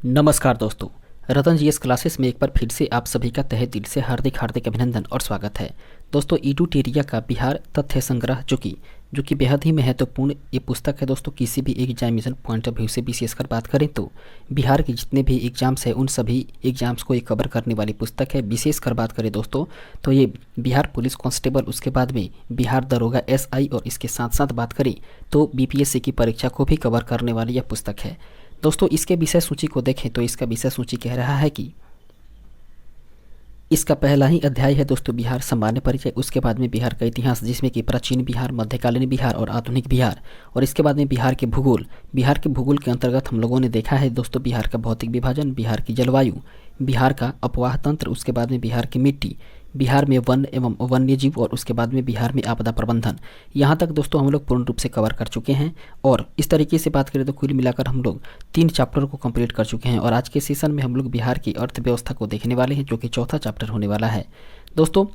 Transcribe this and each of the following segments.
नमस्कार दोस्तों। रतन GS classes में एक बार फिर से आप सभी का तहे दिल से हार्दिक हार्दिक अभिनंदन और स्वागत है। दोस्तों ईडूटेरिया का बिहार तथ्य संग्रह जो कि बेहद ही महत्वपूर्ण ये पुस्तक है दोस्तों। किसी भी एग्जामिनेशन पॉइंट ऑफ व्यू से विशेषकर बात करें तो बिहार के जितने भी एग्जाम्स हैं उन सभी एग्जाम्स को ये कवर करने वाली पुस्तक है। विशेषकर बात करें दोस्तों तो ये बिहार पुलिस कांस्टेबल, उसके बाद में बिहार दरोगा एसआई और इसके साथ साथ बात करें तो बीपीएससी की परीक्षा को भी कवर करने वाली यह पुस्तक है। दोस्तों इसके विषय सूची को देखें तो इसका विषय सूची कह रहा है कि इसका पहला ही अध्याय है दोस्तों बिहार सामान्य परिचय, उसके बाद में बिहार का इतिहास जिसमें कि प्राचीन बिहार, मध्यकालीन बिहार और आधुनिक बिहार, और इसके बाद में बिहार के भूगोल। बिहार के भूगोल के अंतर्गत हम लोगों ने देखा है दोस्तों बिहार का भौतिक विभाजन, बिहार की जलवायु, बिहार का अपवाह तंत्र, उसके बाद में बिहार की मिट्टी, बिहार में वन एवं वन्य जीव और उसके बाद में बिहार में आपदा प्रबंधन। यहाँ तक दोस्तों हम लोग पूर्ण रूप से कवर कर चुके हैं और इस तरीके से बात करें तो कुल मिलाकर हम लोग 3 चैप्टर को कंप्लीट कर चुके हैं। और आज के सेशन में हम लोग बिहार की अर्थव्यवस्था को देखने वाले हैं जो कि चौथा चैप्टर होने वाला है। दोस्तों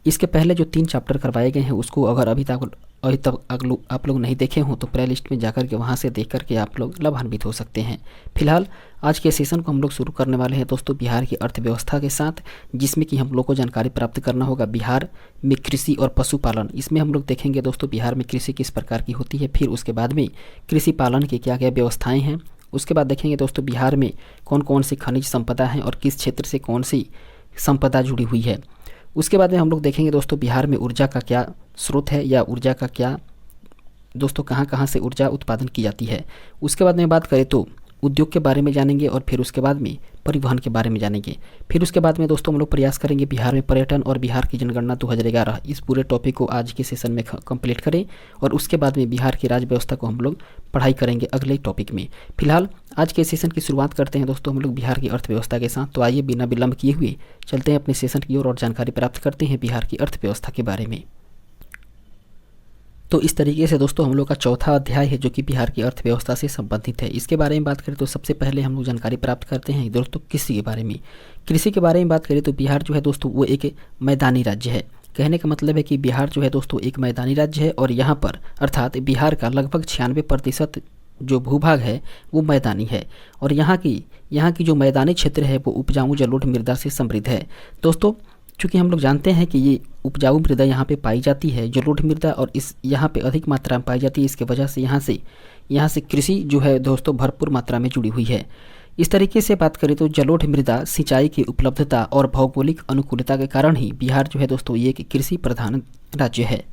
इसके पहले जो 3 चैप्टर करवाए गए हैं उसको अगर अभी तक आप लोग नहीं देखे हों तो प्ले लिस्ट में जाकर के वहाँ से देख करके आप लोग लाभान्वित हो सकते हैं। फिलहाल आज के सेशन को हम लोग शुरू करने वाले हैं दोस्तों बिहार की अर्थव्यवस्था के साथ, जिसमें कि हम लोग को जानकारी प्राप्त करना होगा बिहार में कृषि और पशुपालन। इसमें हम लोग देखेंगे दोस्तों बिहार में कृषि किस प्रकार की होती है, फिर उसके बाद में कृषि पालन की क्या क्या व्यवस्थाएँ हैं, उसके बाद देखेंगे दोस्तों बिहार में कौन कौन सी खनिज संपदा है और किस क्षेत्र से कौन सी संपदा जुड़ी हुई है। उसके बाद में हम लोग देखेंगे दोस्तों बिहार में ऊर्जा का क्या स्रोत है या ऊर्जा का क्या दोस्तों कहाँ कहाँ से ऊर्जा उत्पादन की जाती है। उसके बाद में बात करें तो उद्योग के बारे में जानेंगे और फिर उसके बाद में परिवहन के बारे में जानेंगे। फिर उसके बाद में दोस्तों हम लोग प्रयास करेंगे बिहार में पर्यटन और बिहार की जनगणना 2011, इस पूरे टॉपिक को आज के सेशन में कंप्लीट करें और उसके बाद में बिहार की राज्य व्यवस्था को हम लोग पढ़ाई करेंगे अगले टॉपिक में। फिलहाल आज के सेशन की शुरुआत करते हैं दोस्तों हम लोग बिहार की अर्थव्यवस्था के साथ। तो आइए बिना विलंब किए हुए चलते हैं अपने सेशन की ओर और जानकारी प्राप्त करते हैं बिहार की अर्थव्यवस्था के बारे में। तो इस तरीके से दोस्तों हम लोग का चौथा अध्याय है जो कि बिहार की अर्थव्यवस्था से संबंधित है। इसके बारे में बात करें तो सबसे पहले हम लोग जानकारी प्राप्त करते हैं दोस्तों कृषि के बारे में। कृषि के बारे में बात करें तो बिहार जो है दोस्तों वो एक मैदानी राज्य है। कहने का मतलब है कि बिहार जो है दोस्तों एक मैदानी राज्य है और यहाँ पर अर्थात बिहार का लगभग 96% जो भूभाग है वो मैदानी है और यहाँ की जो मैदानी क्षेत्र है वो उपजाऊ जलोढ़ मृदा से समृद्ध है। दोस्तों चूँकि हम लोग जानते हैं कि ये उपजाऊ मृदा यहाँ पे पाई जाती है, जलोढ़ मृदा, और इस यहाँ पे अधिक मात्रा में पाई जाती है, इसके वजह से यहाँ से कृषि जो है दोस्तों भरपूर मात्रा में जुड़ी हुई है। इस तरीके से बात करें तो जलोढ़ मृदा, सिंचाई की उपलब्धता और भौगोलिक अनुकूलता के कारण ही बिहार जो है दोस्तों ये एक कृषि प्रधान राज्य है।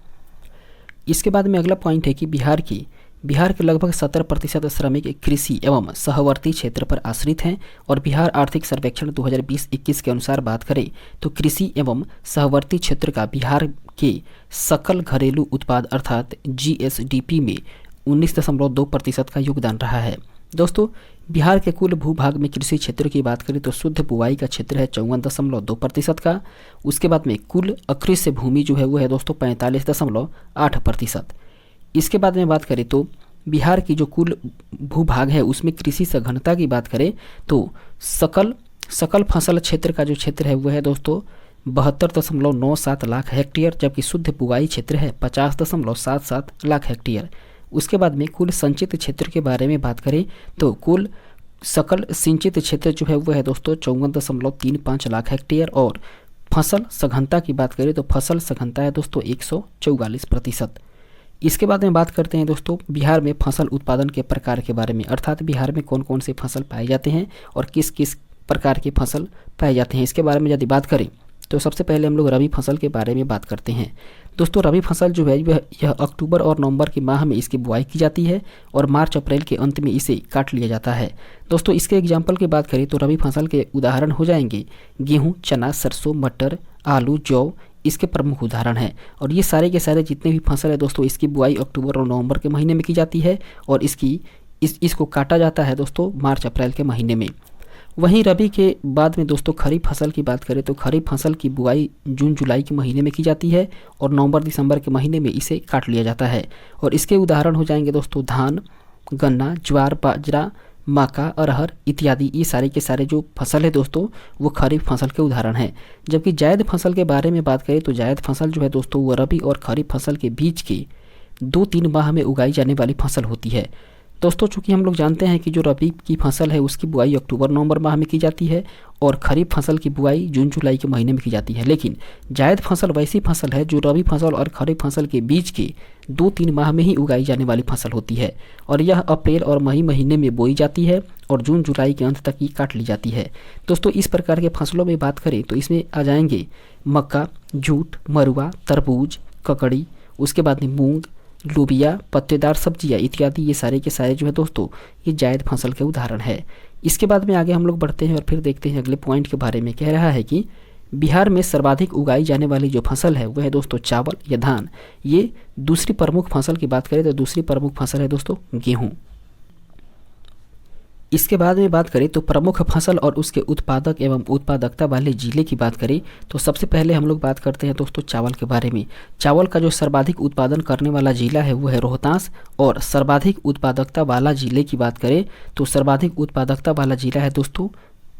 इसके बाद में अगला पॉइंट है कि बिहार के लगभग 70% श्रमिक कृषि एवं सहवर्ती क्षेत्र पर आश्रित हैं और बिहार आर्थिक सर्वेक्षण 2020-21 के अनुसार बात करें तो कृषि एवं सहवर्ती क्षेत्र का बिहार के सकल घरेलू उत्पाद अर्थात जीएसडीपी में 19.2% का योगदान रहा है। दोस्तों बिहार के कुल भूभाग में कृषि क्षेत्र की बात करें तो शुद्ध बुआई का क्षेत्र है 54.2% का। उसके बाद में कुल अकृषि भूमि जो है वो है दोस्तों 45.8%। इसके बाद में बात करें तो बिहार की जो कुल भूभाग है उसमें कृषि सघनता की बात करें तो सकल फसल क्षेत्र का जो क्षेत्र है वो है दोस्तों 72.97 लाख हेक्टेयर, जबकि शुद्ध बुआई क्षेत्र है 50.77 लाख हेक्टेयर। उसके बाद में कुल संचित क्षेत्र के बारे में बात करें तो कुल सकल सिंचित क्षेत्र जो है वो है दोस्तों 54.35 लाख हेक्टेयर और फसल सघनता की बात करें तो फसल सघनता है दोस्तों 144%। इसके बाद में बात करते हैं दोस्तों बिहार में फसल उत्पादन के प्रकार के बारे में, अर्थात बिहार में कौन कौन से फसल पाए जाते हैं और किस किस प्रकार के फसल पाए जाते हैं। इसके बारे में यदि बात करें तो सबसे पहले हम लोग रबी फसल के बारे में बात करते हैं। दोस्तों रबी फसल जो है यह अक्टूबर और नवंबर के माह में इसकी बुआई की जाती है और मार्च अप्रैल के अंत में इसे काट लिया जाता है। दोस्तों इसके एग्जाम्पल की बात करें तो रबी फसल के उदाहरण हो जाएंगे गेहूँ, चना, सरसों, मटर, आलू, जौ, इसके प्रमुख उदाहरण हैं। और ये सारे के सारे जितने भी फसल है दोस्तों इसकी बुआई अक्टूबर और नवंबर के महीने में की जाती है और इसको काटा जाता है दोस्तों मार्च अप्रैल के महीने में। वहीं रबी के बाद में दोस्तों खरीफ फसल की बात करें तो खरीफ फसल की बुआई जून जुलाई के महीने में की जाती है और नवंबर दिसंबर के महीने में इसे काट लिया जाता है। और इसके उदाहरण हो जाएंगे दोस्तों धान, गन्ना, ज्वार, बाजरा, मक्का, अरहर इत्यादि। ये सारे के सारे जो फसल है दोस्तों वो खरीफ फसल के उदाहरण हैं। जबकि जायद फसल के बारे में बात करें तो जायद फसल जो है दोस्तों वो रबी और खरीफ फसल के बीच के 2-3 माह में उगाई जाने वाली फसल होती है। दोस्तों चूंकि हम लोग जानते हैं कि जो रबी की फसल है उसकी बुआई अक्टूबर नवंबर माह में की जाती है और खरीफ फसल की बुआई जून जुलाई के महीने में की जाती है, लेकिन जायद फसल वैसी फसल है जो रबी फसल और खरीफ फसल के बीच के 2-3 माह में ही उगाई जाने वाली फसल होती है और यह अप्रैल और मई महीने में बोई जाती है और जून जुलाई के अंत तक ही काट ली जाती है। दोस्तों इस प्रकार के फसलों में बात करें तो इसमें आ जाएंगे मक्का, जूट, मरुआ, तरबूज, ककड़ी, उसके बाद में मूंग, लोबिया, पत्तेदार सब्जियां इत्यादि, ये सारे के सारे जो है दोस्तों ये जायद फसल के उदाहरण है। इसके बाद में आगे हम लोग बढ़ते हैं और फिर देखते हैं अगले पॉइंट के बारे में। कह रहा है कि बिहार में सर्वाधिक उगाई जाने वाली जो फसल है वह है दोस्तों चावल या धान। ये दूसरी प्रमुख फसल की बात करें तो दूसरी प्रमुख फसल है दोस्तों गेहूँ। इसके बाद में बात करें तो प्रमुख फसल और उसके उत्पादक एवं उत्पादकता वाले जिले की बात करें तो सबसे पहले हम लोग बात करते हैं दोस्तों चावल के बारे में। चावल का जो सर्वाधिक उत्पादन करने वाला जिला है वो है रोहतास और सर्वाधिक उत्पादकता वाला जिले की बात करें तो सर्वाधिक उत्पादकता वाला जिला है दोस्तों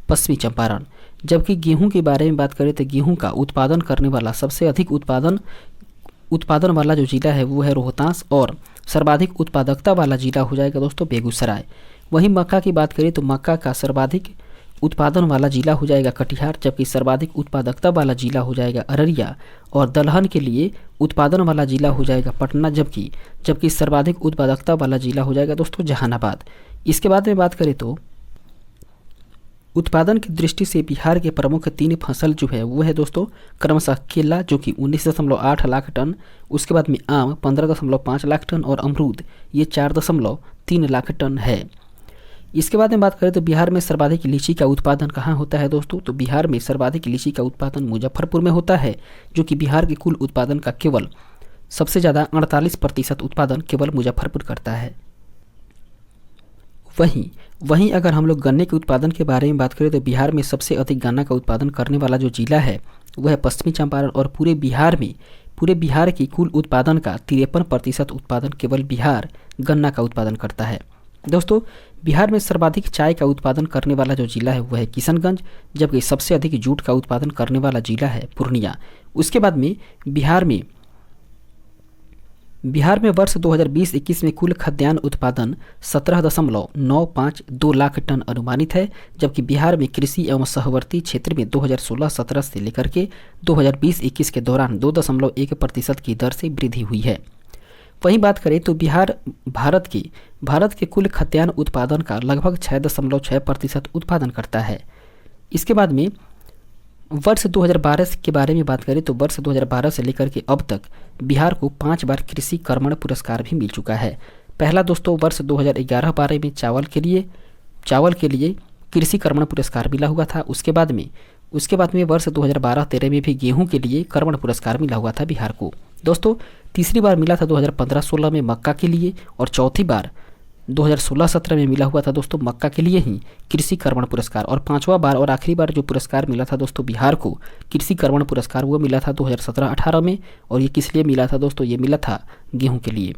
पश्चिमी चंपारण। जबकि गेहूं के बारे में बात करें तो गेहूं का उत्पादन करने वाला सबसे अधिक उत्पादन वाला जो जिला है वो है रोहतास और सर्वाधिक उत्पादकता वाला जिला हो जाएगा दोस्तों बेगूसराय। वहीं मक्का की बात करें तो मक्का का सर्वाधिक उत्पादन वाला जिला हो जाएगा कटिहार, जबकि सर्वाधिक उत्पादकता वाला जिला हो जाएगा अररिया और दलहन के लिए उत्पादन वाला जिला हो जाएगा पटना, जबकि सर्वाधिक उत्पादकता वाला जिला हो जाएगा दोस्तों जहानाबाद। इसके बाद में बात करें तो उत्पादन की दृष्टि से बिहार के प्रमुख 3 फसल जो है वो है दोस्तों क्रमशः केला जो कि 19.8 लाख टन, उसके बाद में आम 15.5 लाख टन और अमरूद ये 4.3 लाख टन है। इसके बाद में बात करें तो बिहार में सर्वाधिक लीची का उत्पादन कहाँ होता है दोस्तों, तो बिहार में सर्वाधिक लीची का उत्पादन मुजफ्फरपुर में होता है, जो कि बिहार के कुल उत्पादन का केवल सबसे ज़्यादा 48% उत्पादन केवल मुजफ्फरपुर करता है। वहीं अगर हम लोग गन्ने के उत्पादन के बारे में बात करें तो बिहार में सबसे अधिक गन्ना का उत्पादन करने वाला जो जिला है वह है पश्चिमी चंपारण और पूरे बिहार की कुल उत्पादन का 53% उत्पादन केवल बिहार गन्ना का उत्पादन करता है। दोस्तों बिहार में सर्वाधिक चाय का उत्पादन करने वाला जो जिला है वह है किशनगंज, जबकि सबसे अधिक जूट का उत्पादन करने वाला जिला है पूर्णिया। उसके बाद में बिहार में वर्ष 2020-21 में कुल खाद्यान्न उत्पादन 17.952 लाख टन अनुमानित है, जबकि बिहार में कृषि एवं सहवर्ती क्षेत्र में 2016-17 से लेकर के 2020-21 के दौरान 2.1% की दर से वृद्धि हुई है। वहीं बात करें तो बिहार भारत के कुल खाद्यान्न उत्पादन का लगभग 6.6% उत्पादन करता है। इसके बाद में वर्ष 2012 के बारे में बात करें तो वर्ष 2012 से लेकर के अब तक बिहार को 5 बार कृषि कर्मण पुरस्कार भी मिल चुका है। पहला दोस्तों वर्ष 2011-12 में चावल के लिए कृषि कर्मण पुरस्कार मिला हुआ था। उसके बाद में वर्ष 2012-13 में भी गेहूं के लिए कर्मण पुरस्कार मिला हुआ था बिहार को। दोस्तों तीसरी बार मिला था 2015-16 में मक्का के लिए और चौथी बार 2016-17 में मिला हुआ था दोस्तों मक्का के लिए ही कृषि कर्मण पुरस्कार, और 5वां बार और आखिरी बार जो पुरस्कार मिला था दोस्तों बिहार को कृषि कर्मण पुरस्कार वो मिला था 2017-18 में। और ये किस लिए मिला था दोस्तों, ये मिला था गेहूं के लिए।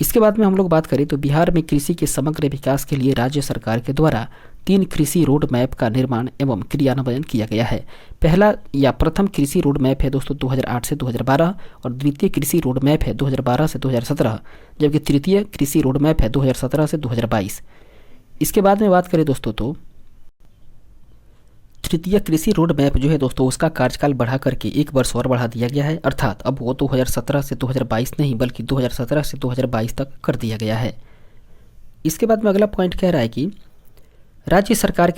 इसके बाद में हम लोग बात करें तो बिहार में कृषि के समग्र विकास के लिए राज्य सरकार के द्वारा 3 कृषि रोड मैप का निर्माण एवं क्रियान्वयन किया गया है। प्रथम कृषि रोड मैप है दोस्तों 2008 से 2012 और द्वितीय कृषि रोड मैप है 2012 से 2017, जबकि तृतीय कृषि रोड मैप है 2017 से 2022। इसके बाद में बात करें दोस्तों तो तृतीय कृषि रोड मैप जो है दोस्तों उसका कार्यकाल बढ़ा करके 1 वर्ष और बढ़ा दिया गया है, अर्थात अब वो 2017 से 2022 नहीं बल्कि 2017 से 2022 तक कर दिया गया है। इसके बाद में अगला पॉइंट कह रहा है कि राज्य सरकार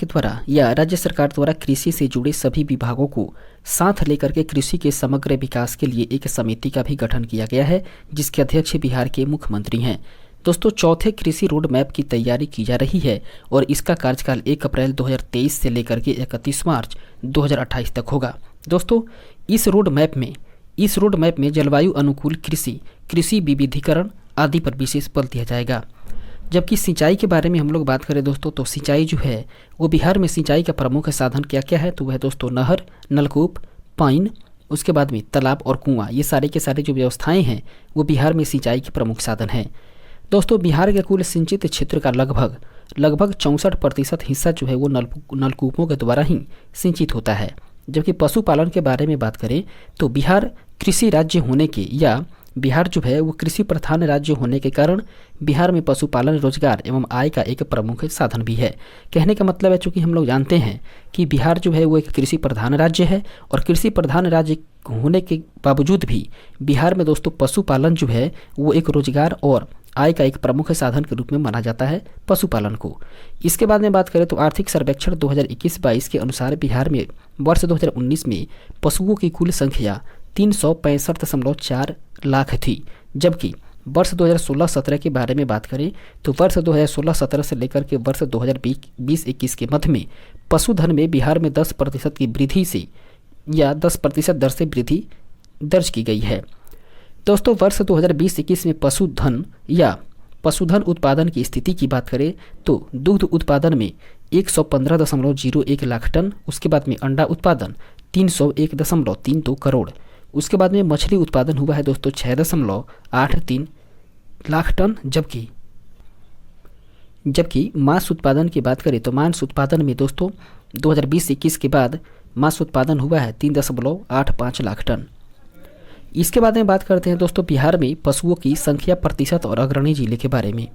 द्वारा कृषि से जुड़े सभी विभागों को साथ लेकर के कृषि के समग्र विकास के लिए एक समिति का भी गठन किया गया है, जिसके अध्यक्ष बिहार के मुख्यमंत्री हैं। दोस्तों चौथे कृषि रोड मैप की तैयारी की जा रही है और इसका कार्यकाल 1 अप्रैल 2023 से लेकर के 31 मार्च 2028 तक होगा। दोस्तों इस रोड मैप में जलवायु अनुकूल कृषि विविधीकरण आदि पर विशेष बल दिया जाएगा। जबकि सिंचाई के बारे में हम लोग बात करें दोस्तों तो सिंचाई जो है वो बिहार में सिंचाई का प्रमुख साधन क्या क्या है, तो वह दोस्तों नहर, नलकूप, पाइन, उसके बाद में तालाब और कुआं, ये सारे के सारे जो व्यवस्थाएं हैं वो बिहार में सिंचाई के प्रमुख साधन हैं। दोस्तों बिहार के कुल सिंचित क्षेत्र का लगभग 64% हिस्सा जो है वो नलकूपों के द्वारा ही सिंचित होता है। जबकि पशुपालन के बारे में बात करें तो बिहार कृषि राज्य होने के या बिहार जो है वो कृषि प्रधान राज्य होने के कारण बिहार में पशुपालन रोजगार एवं आय का एक प्रमुख साधन भी है। कहने का मतलब है, चूँकि हम लोग जानते हैं कि बिहार जो है वो एक कृषि प्रधान राज्य है और कृषि प्रधान राज्य होने के बावजूद भी बिहार में दोस्तों पशुपालन जो है वो एक रोजगार और आय का एक प्रमुख साधन के रूप में माना जाता है पशुपालन को। इसके बाद में बात करें तो आर्थिक सर्वेक्षण 2021-22 के अनुसार बिहार में वर्ष 2019 में पशुओं की कुल संख्या 365.4 लाख थी, जबकि वर्ष 2016-17 के बारे में बात करें तो वर्ष 2016-17 से लेकर के वर्ष 2020-21 के मध्य में पशुधन में बिहार में 10% की वृद्धि से या 10% दर से वृद्धि दर्ज की गई है। दोस्तों वर्ष 2020-21 में पशुधन या पशुधन उत्पादन की स्थिति की बात करें तो दुग्ध उत्पादन में 115.01 लाख टन, उसके बाद में अंडा उत्पादन 301.32 करोड़, उसके बाद में मछली उत्पादन हुआ है दोस्तों 6.83 लाख टन, जबकि मांस उत्पादन की बात करें तो मांस उत्पादन में दोस्तों 2020-21 के बाद मांस उत्पादन हुआ है 3.85 लाख टन। इसके बाद में बात करते हैं दोस्तों बिहार में पशुओं की संख्या, प्रतिशत और अग्रणी जिले के बारे में।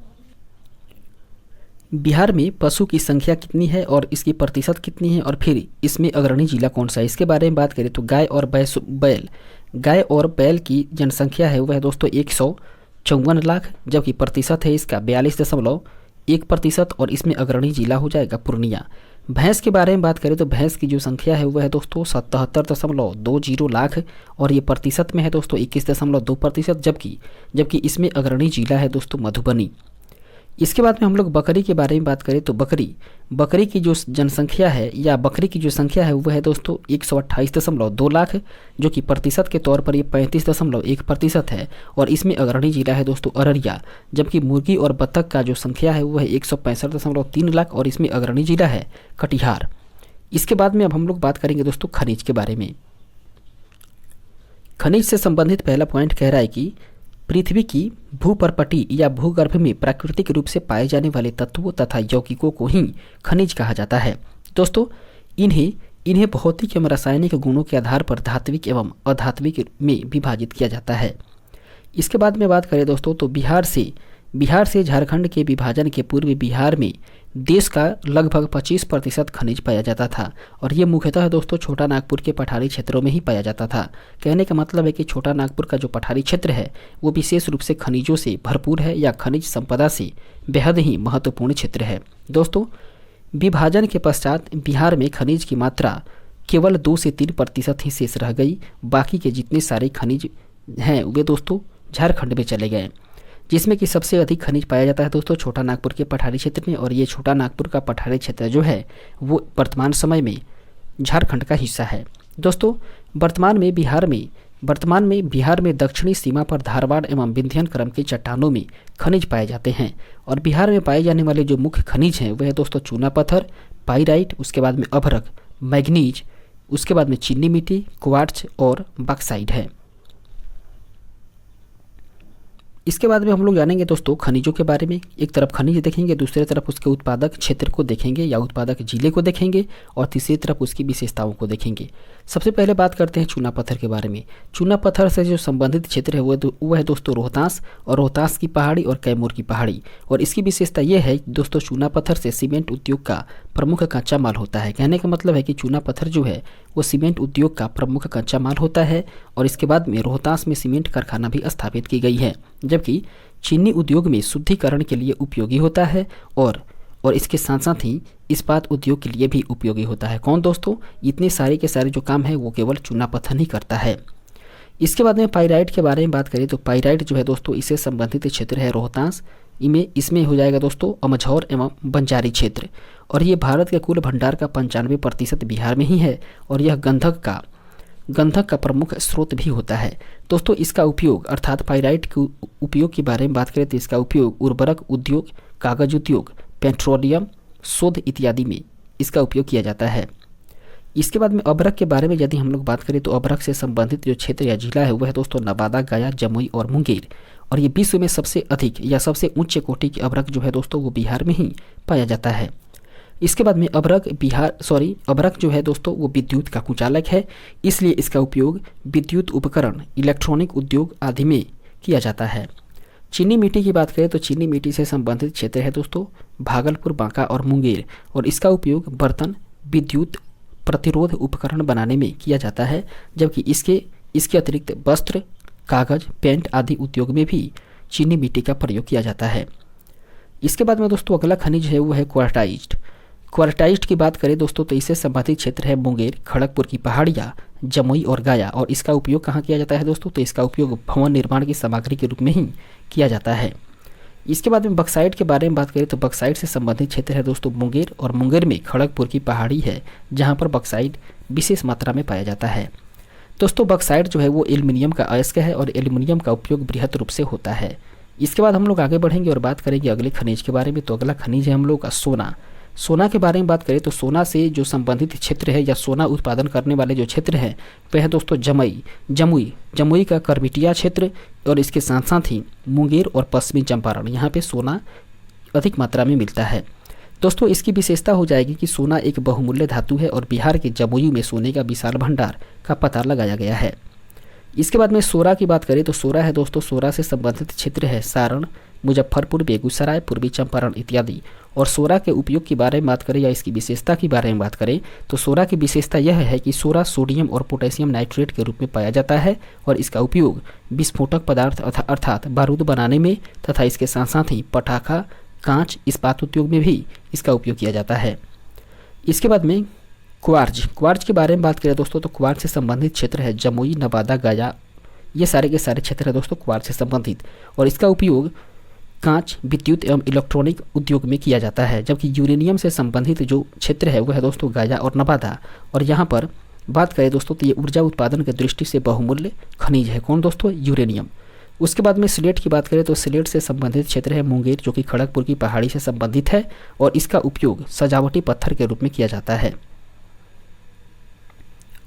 बिहार में पशु की संख्या कितनी है और इसकी प्रतिशत कितनी है और फिर इसमें अग्रणी जिला कौन सा है, इसके बारे में बात करें तो गाय और बैल की जनसंख्या है वह दोस्तों 154 लाख, जबकि प्रतिशत है इसका 42.1% और इसमें अग्रणी जिला हो जाएगा पूर्णिया। भैंस के बारे में बात करें तो भैंस की जो संख्या है वह है दोस्तों 77.20 लाख और ये प्रतिशत में है दोस्तों 21.2%, जबकि इसमें अग्रणी जिला है दोस्तों मधुबनी। इसके बाद में हम लोग बकरी के बारे में बात करें तो बकरी की जो जनसंख्या है या बकरी की जो संख्या है वह है दोस्तों 128.2 लाख, जो कि प्रतिशत के तौर पर ये 35.1% है और इसमें अग्रणी जिला है दोस्तों अररिया, जबकि मुर्गी और बत्तख का जो संख्या है वह है 165.3 लाख और इसमें अग्रणी जिला है कटिहार। इसके बाद में अब हम लोग बात करेंगे दोस्तों खनिज के बारे में। खनिज से संबंधित पहला पॉइंट कह रहा है कि पृथ्वी की भूपर्पटी या भूगर्भ में प्राकृतिक रूप से पाए जाने वाले तत्वों तथा यौगिकों को ही खनिज कहा जाता है। दोस्तों इन्हें भौतिक एवं रासायनिक गुणों के आधार पर धात्विक एवं अधात्विक में विभाजित किया जाता है। इसके बाद में बात करें दोस्तों तो बिहार से झारखंड के विभाजन के पूर्व बिहार में देश का लगभग 25% खनिज पाया जाता था और ये मुख्यतः दोस्तों छोटा नागपुर के पठारी क्षेत्रों में ही पाया जाता था। कहने का मतलब है कि छोटा नागपुर का जो पठारी क्षेत्र है वो विशेष रूप से खनिजों से भरपूर है या खनिज संपदा से बेहद ही महत्वपूर्ण क्षेत्र है। दोस्तों विभाजन के पश्चात बिहार में खनिज की मात्रा केवल 2 से 3% ही शेष रह गई, बाकी के जितने सारे खनिज हैं वे दोस्तों झारखंड में चले गए, जिसमें कि सबसे अधिक खनिज पाया जाता है दोस्तों छोटा नागपुर के पठारी क्षेत्र में और ये छोटा नागपुर का पठारी क्षेत्र जो है वो वर्तमान समय में झारखंड का हिस्सा है। दोस्तों वर्तमान में बिहार में दक्षिणी सीमा पर धारवाड़ एवं विंध्यन क्रम के चट्टानों में खनिज पाए जाते हैं और बिहार में पाए जाने वाले जो मुख्य खनिज हैं वह है दोस्तों चूना पत्थर, पाइराइट, उसके बाद में अभ्रक, मैग्नीज, उसके बाद में चीनी मिट्टी, क्वार्ट्ज और बॉक्साइट है। इसके बाद में हम लोग जानेंगे दोस्तों खनिजों के बारे में। एक तरफ खनिज देखेंगे, दूसरी तरफ उसके उत्पादक क्षेत्र को देखेंगे या उत्पादक जिले को देखेंगे और तीसरी तरफ उसकी विशेषताओं को देखेंगे। सबसे पहले बात करते हैं चूना पत्थर के बारे में। चूना पत्थर से जो संबंधित क्षेत्र है वो है दोस्तों रोहतास और रोहतास की पहाड़ी और कैमूर की पहाड़ी। और इसकी विशेषता ये है दोस्तों चूना पत्थर से सीमेंट उद्योग का प्रमुख कच्चा माल होता है। कहने का मतलब है कि चूना पत्थर जो है वो सीमेंट उद्योग का प्रमुख कच्चा माल होता है और इसके बाद में रोहतास में सीमेंट कारखाना भी स्थापित की गई है, जबकि चीनी उद्योग में शुद्धिकरण के लिए उपयोगी होता है और इसके साथ साथ ही इस्पात उद्योग के लिए भी उपयोगी होता है। कौन दोस्तों? इतने सारे के सारे जो काम है वो केवल चूना पत्थर ही करता है। इसके बाद में पाइराइट के बारे में बात करें तो पाइराइट जो है दोस्तों इससे संबंधित क्षेत्र है रोहतास, इसमें हो जाएगा दोस्तों अमझौर एवं बंजारी क्षेत्र और ये भारत के कुल भंडार का 95% बिहार में ही है और यह गंधक का प्रमुख स्रोत भी होता है। दोस्तों इसका उपयोग अर्थात पाइराइट के उपयोग के बारे में बात करें तो इसका उपयोग उर्वरक उद्योग, कागज उद्योग, पेट्रोलियम शोध इत्यादि में इसका उपयोग किया जाता है। इसके बाद में अभ्रक के बारे में यदि हम लोग बात करें तो अभ्रक से संबंधित जो क्षेत्र या जिला है वह है दोस्तों नवादा, गया, जमुई और मुंगेर और ये विश्व में सबसे अधिक या सबसे उच्च कोटि के अभ्रक जो है दोस्तों वो बिहार में ही पाया जाता है। इसके बाद में अभ्रक जो है दोस्तों वो विद्युत का कुचालक है, इसलिए इसका उपयोग विद्युत उपकरण, इलेक्ट्रॉनिक उद्योग आदि में किया जाता है। चीनी मिट्टी की बात करें तो चीनी मिट्टी से संबंधित क्षेत्र है दोस्तों भागलपुर, बांका और मुंगेर, और इसका उपयोग बर्तन, विद्युत प्रतिरोध उपकरण बनाने में किया जाता है, जबकि इसके अतिरिक्त वस्त्र, कागज, पेंट आदि उद्योग में भी चीनी मिट्टी का प्रयोग किया जाता है। इसके बाद में दोस्तों अगला खनिज है वो है क्वार्टाइज्ड। क्वार्टाइज्ड की बात करें दोस्तों तो इससे संबंधित क्षेत्र है मुंगेर, खड़गपुर की पहाड़ियाँ, जमुई और गया, और इसका उपयोग कहाँ किया जाता है दोस्तों, तो इसका उपयोग भवन निर्माण की सामग्री के रूप में ही किया जाता है। इसके बाद में बक्साइट के बारे में बात करें तो बक्साइट से संबंधित क्षेत्र है दोस्तों मुंगेर, और मुंगेर में खड़गपुर की पहाड़ी है जहाँ पर बक्साइट विशेष मात्रा में पाया जाता है। दोस्तों बक्साइट जो है वो एल्युमिनियम का अयस्क है और एल्युमिनियम का उपयोग बृहत रूप से होता है। इसके बाद हम लोग आगे बढ़ेंगे और बात करेंगे अगले खनिज के बारे में। तो अगला खनिज है हम लोग का सोना। सोना के बारे में बात करें तो सोना से जो संबंधित क्षेत्र है या सोना उत्पादन करने वाले जो क्षेत्र हैं वह है दोस्तों जमुई का करमिटिया क्षेत्र, और इसके साथ साथ ही मुंगेर और पश्चिमी चंपारण, यहाँ पे सोना अधिक मात्रा में मिलता है। दोस्तों इसकी विशेषता हो जाएगी कि सोना एक बहुमूल्य धातु है और बिहार के जमुई में सोने का विशाल भंडार का पता लगाया गया है। इसके बाद में सोरा की बात करें तो सोरा है दोस्तों, सोरा से संबंधित क्षेत्र है सारण, मुजफ्फरपुर, बेगूसराय, पूर्वी चंपारण इत्यादि। और सोरा के उपयोग के बारे में बात करें या इसकी विशेषता के बारे में बात करें तो सोरा की विशेषता यह है कि सोरा सोडियम और पोटेशियम नाइट्रेट के रूप में पाया जाता है और इसका उपयोग विस्फोटक पदार्थ अर्थात बारूद बनाने में तथा इसके साथ साथ ही पटाखा, कांच, इस्पात उद्योग में भी इसका उपयोग किया जाता है। इसके बाद में क्वार्ज के बारे में बात करें दोस्तों तो क्वार्ज से संबंधित क्षेत्र है जमुई, नवादा, गया, ये सारे के सारे क्षेत्र है दोस्तों क्वार्ज से संबंधित, और इसका उपयोग कांच, विद्युत एवं इलेक्ट्रॉनिक उद्योग में किया जाता है। जबकि यूरेनियम से संबंधित जो क्षेत्र है वह है दोस्तों गया और नवादा, और यहाँ पर बात करें दोस्तों तो ये ऊर्जा उत्पादन की दृष्टि से बहुमूल्य खनिज है। कौन दोस्तों? यूरेनियम। उसके बाद में स्लेट की बात करें तो स्लेट से संबंधित क्षेत्र है मुंगेर, जो कि खड़गपुर की पहाड़ी से संबंधित है और इसका उपयोग सजावटी पत्थर के रूप में किया जाता है।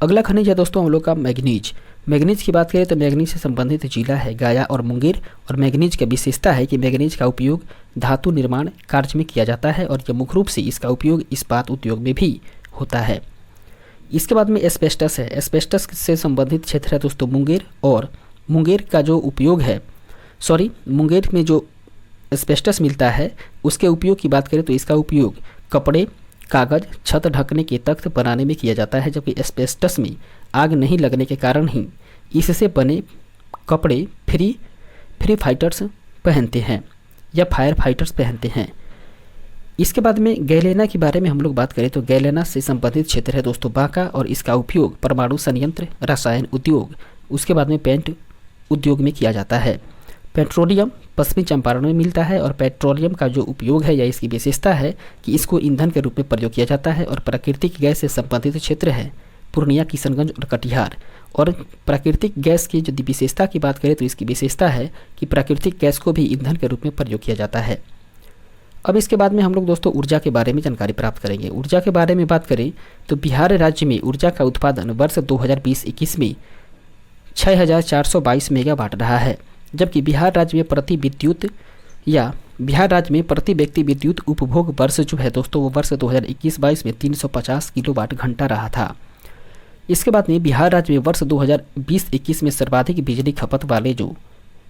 अगला खनिज है दोस्तों हम लोग का मैग्नीज। मैग्नीज की बात करें तो मैग्नीज से संबंधित जिला है गया और मुंगेर, और मैग्नीज का विशेषता है कि मैग्नीज का उपयोग धातु निर्माण कार्य में किया जाता है और यह मुख्य रूप से इसका उपयोग इस्पात उद्योग में भी होता है। इसके बाद में एस्बेस्टस है। एस्बेस्टस से संबंधित क्षेत्र है दोस्तों मुंगेर, और मुंगेर का जो उपयोग है मुंगेर में जो एस्बेस्टस मिलता है उसके उपयोग की बात करें तो इसका उपयोग कपड़े, कागज, छत ढकने के तख्त बनाने में किया जाता है। जबकि एस्बेस्टस में आग नहीं लगने के कारण ही इससे बने कपड़े फ्री फाइटर्स पहनते हैं या फायर फाइटर्स पहनते हैं। इसके बाद में गैलेना के बारे में हम लोग बात करें तो गैलेना से संबंधित क्षेत्र है दोस्तों बांका, और इसका उपयोग परमाणु संयंत्र, रसायन उद्योग, उसके बाद में पेंट उद्योग में किया जाता है। पेट्रोलियम पश्चिमी चंपारण में मिलता है, और पेट्रोलियम का जो उपयोग है या इसकी विशेषता है कि इसको ईंधन के रूप में प्रयोग किया जाता है। और प्राकृतिक गैस से संबंधित क्षेत्र है पूर्णिया, किशनगंज और कटिहार। और प्राकृतिक गैस की यदि विशेषता की बात करें तो इसकी विशेषता है कि प्राकृतिक गैस को भी ईंधन के रूप में प्रयोग किया जाता है। अब इसके बाद में हम लोग दोस्तों ऊर्जा के बारे में जानकारी प्राप्त करेंगे। ऊर्जा के बारे में बात करें तो बिहार राज्य में ऊर्जा का उत्पादन वर्ष 2020-21 में 6422 मेगावाट रहा है, जबकि बिहार राज्य में प्रति व्यक्ति विद्युत उपभोग वर्ष जो है दोस्तों वो वर्ष 2021-22 में 350 किलोवाट घंटा रहा था। इसके बाद में बिहार राज्य में वर्ष 2020-21 में सर्वाधिक बिजली खपत वाले जो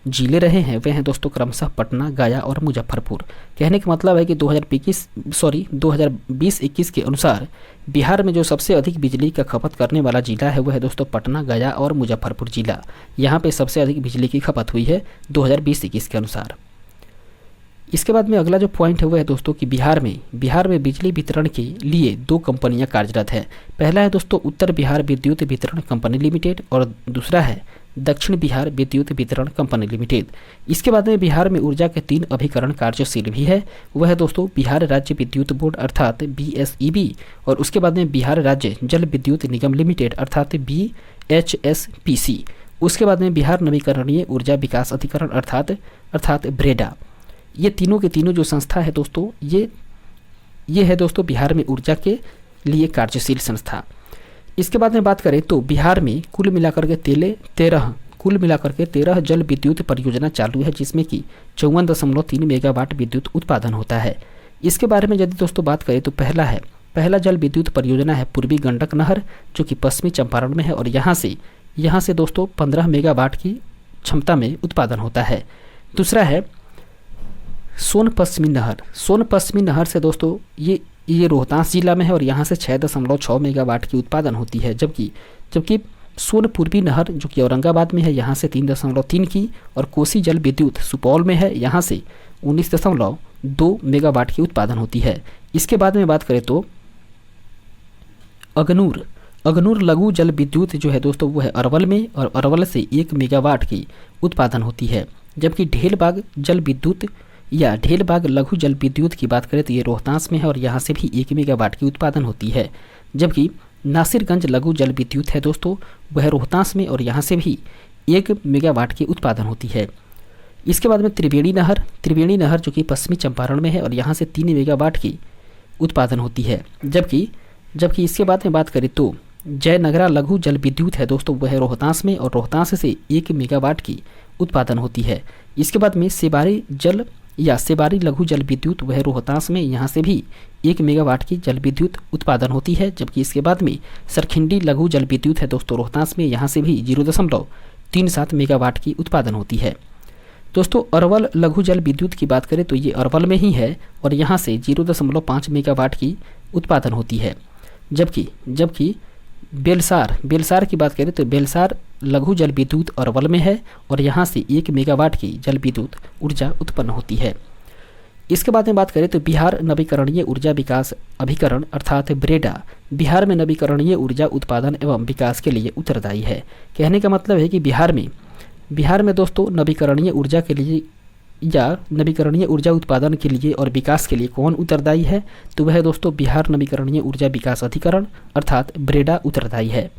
जिले रहे हैं वे हैं दोस्तों क्रमशः पटना, गया और मुजफ्फरपुर। कहने का मतलब है कि 2020-21 के अनुसार बिहार में जो सबसे अधिक बिजली का खपत करने वाला जिला है वह है दोस्तों पटना, गया और मुजफ्फरपुर जिला। यहाँ पे सबसे अधिक बिजली की खपत हुई है 2020-21 के अनुसार। इसके बाद में अगला जो पॉइंट है वह है दोस्तों कि बिहार में बिजली वितरण के लिए 2 कंपनियां कार्यरत है। पहला है दोस्तों उत्तर बिहार विद्युत वितरण कंपनी लिमिटेड, और दूसरा है दक्षिण बिहार विद्युत वितरण कंपनी लिमिटेड। इसके बाद में बिहार में ऊर्जा के 3 अभिकरण कार्यशील भी है। वह है दोस्तों बिहार राज्य विद्युत बोर्ड अर्थात BSEB, और उसके बाद में बिहार राज्य जल विद्युत निगम लिमिटेड अर्थात BHSPC। उसके बाद में बिहार नवीकरणीय ऊर्जा विकास अधिकरण अर्थात ब्रेडा। ये तीनों के तीनों जो संस्था है दोस्तों ये है दोस्तों बिहार में ऊर्जा के लिए कार्यशील संस्था। इसके बाद में बात करें तो बिहार में कुल मिलाकर के 13 जल विद्युत परियोजना चालू है, जिसमें कि 54.3 मेगावाट विद्युत उत्पादन होता है। इसके बारे में यदि दोस्तों बात करें तो पहला जल विद्युत परियोजना है पूर्वी गंडक नहर, जो कि पश्चिमी चंपारण में है, और यहाँ से दोस्तों 15 मेगावाट की क्षमता में उत्पादन होता है। दूसरा है सोन पश्चिमी नहर। सोन पश्चिमी नहर से दोस्तों ये रोहतास जिला में है और यहाँ से 6.6 मेगावाट की उत्पादन होती है। जबकि सोन पूर्वी नहर जो कि औरंगाबाद में है, यहाँ से 3.3 की, और कोसी जल विद्युत सुपौल में है, यहाँ से 19.2 मेगावाट की उत्पादन होती है। इसके बाद में बात करें तो अगनूर लघु जल विद्युत जो है दोस्तों वो है अरवल में, और अरवल से 1 मेगावाट की उत्पादन होती है। जबकि ढेलबाग जल विद्युत या ढेलबाग लघु जल विद्युत की बात करें तो ये रोहतास में है और यहाँ से भी 1 मेगावाट की उत्पादन होती है। जबकि नासिरगंज लघु जल विद्युत है दोस्तों वह रोहतास में और यहाँ से भी 1 मेगावाट की उत्पादन होती है। इसके बाद में त्रिवेणी नहर जो कि पश्चिमी चंपारण में है और यहाँ से 3 मेगावाट की उत्पादन होती है। जबकि इसके बाद में बात करें तो जयनगरा लघु जल विद्युत है दोस्तों वह रोहतास में और रोहतास से 1 मेगावाट की उत्पादन होती है। इसके बाद में सेबारी लघु जल विद्युत वह रोहतास में, यहाँ से भी 1 मेगावाट की जल विद्युत उत्पादन होती है। जबकि इसके बाद में सरखिंडी लघु जल विद्युत है दोस्तों रोहतास में, यहाँ से भी 0.37 मेगावाट की उत्पादन होती है। दोस्तों अरवल लघु जल विद्युत की बात करें तो ये अरवल में ही है और यहाँ से 0.5 मेगावाट की उत्पादन होती है। जबकि बेलसार की बात करें तो बेलसार लघु जल विद्युत अरवल में है और यहाँ से 1 मेगावाट की जल विद्युत ऊर्जा उत्पन्न होती है। इसके बाद में बात करें तो बिहार नवीकरणीय ऊर्जा विकास अभिकरण अर्थात ब्रेडा बिहार में नवीकरणीय ऊर्जा उत्पादन एवं विकास के लिए उत्तरदायी है। कहने का मतलब है कि बिहार में दोस्तों नवीकरणीय ऊर्जा के लिए या नवीकरणीय ऊर्जा उत्पादन के लिए और विकास के लिए कौन उत्तरदायी है, तो वह दोस्तों बिहार नवीकरणीय ऊर्जा विकास अधिकरण अर्थात ब्रेडा उत्तरदायी है।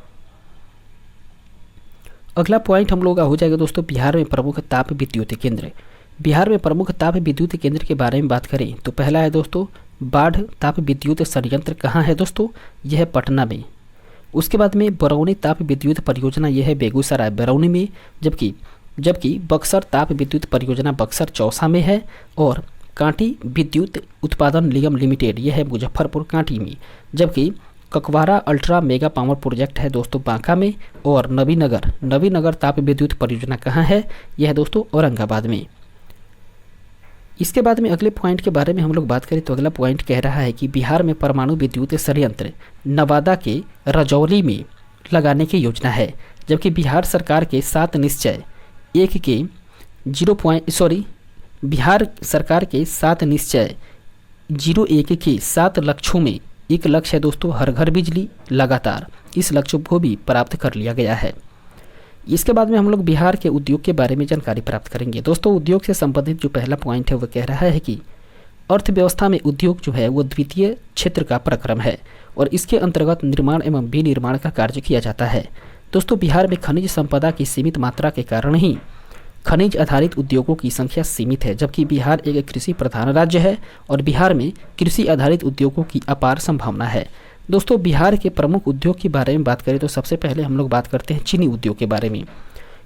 अगला पॉइंट हम लोग का हो जाएगा दोस्तों बिहार में प्रमुख ताप विद्युत केंद्र। बिहार में प्रमुख ताप विद्युत केंद्र के बारे में बात करें तो पहला है दोस्तों बाढ़ ताप विद्युत संयंत्र कहाँ है दोस्तों, यह है पटना में। उसके बाद में बरौनी ताप विद्युत परियोजना यह है बेगूसराय बरौनी में। जबकि बक्सर ताप विद्युत परियोजना बक्सर चौसा में है और कांटी विद्युत उत्पादन निगम लिमिटेड यह है मुजफ्फरपुर कांटी में। जबकि Kakwara ultra mega power project है दोस्तों बांका में और नवीनगर ताप विद्युत परियोजना कहाँ है, यह है दोस्तों औरंगाबाद में। इसके बाद में अगले पॉइंट के बारे में हम लोग बात करें तो अगला पॉइंट कह रहा है कि बिहार में परमाणु विद्युत संयंत्र नवादा के रजौली में लगाने की योजना है। जबकि बिहार सरकार के 7 निश्चय 1 के 01 के 7 लक्ष्यों में एक लक्ष्य है दोस्तों हर घर बिजली लगातार, इस लक्ष्य को भी प्राप्त कर लिया गया है। इसके बाद में हम लोग बिहार के उद्योग के बारे में जानकारी प्राप्त करेंगे। दोस्तों उद्योग से संबंधित जो पहला पॉइंट है वह कह रहा है कि अर्थव्यवस्था में उद्योग जो है वो द्वितीय क्षेत्र का प्रक्रम है और इसके अंतर्गत निर्माण एवं विनिर्माण का कार्य किया जाता है। दोस्तों बिहार में खनिज संपदा की सीमित मात्रा के कारण ही खनिज आधारित उद्योगों की संख्या सीमित है। जबकि बिहार एक कृषि प्रधान राज्य है और बिहार में कृषि आधारित उद्योगों की अपार संभावना है। दोस्तों बिहार के प्रमुख उद्योग के बारे में बात करें तो सबसे पहले हम लोग बात करते हैं चीनी उद्योग के बारे में।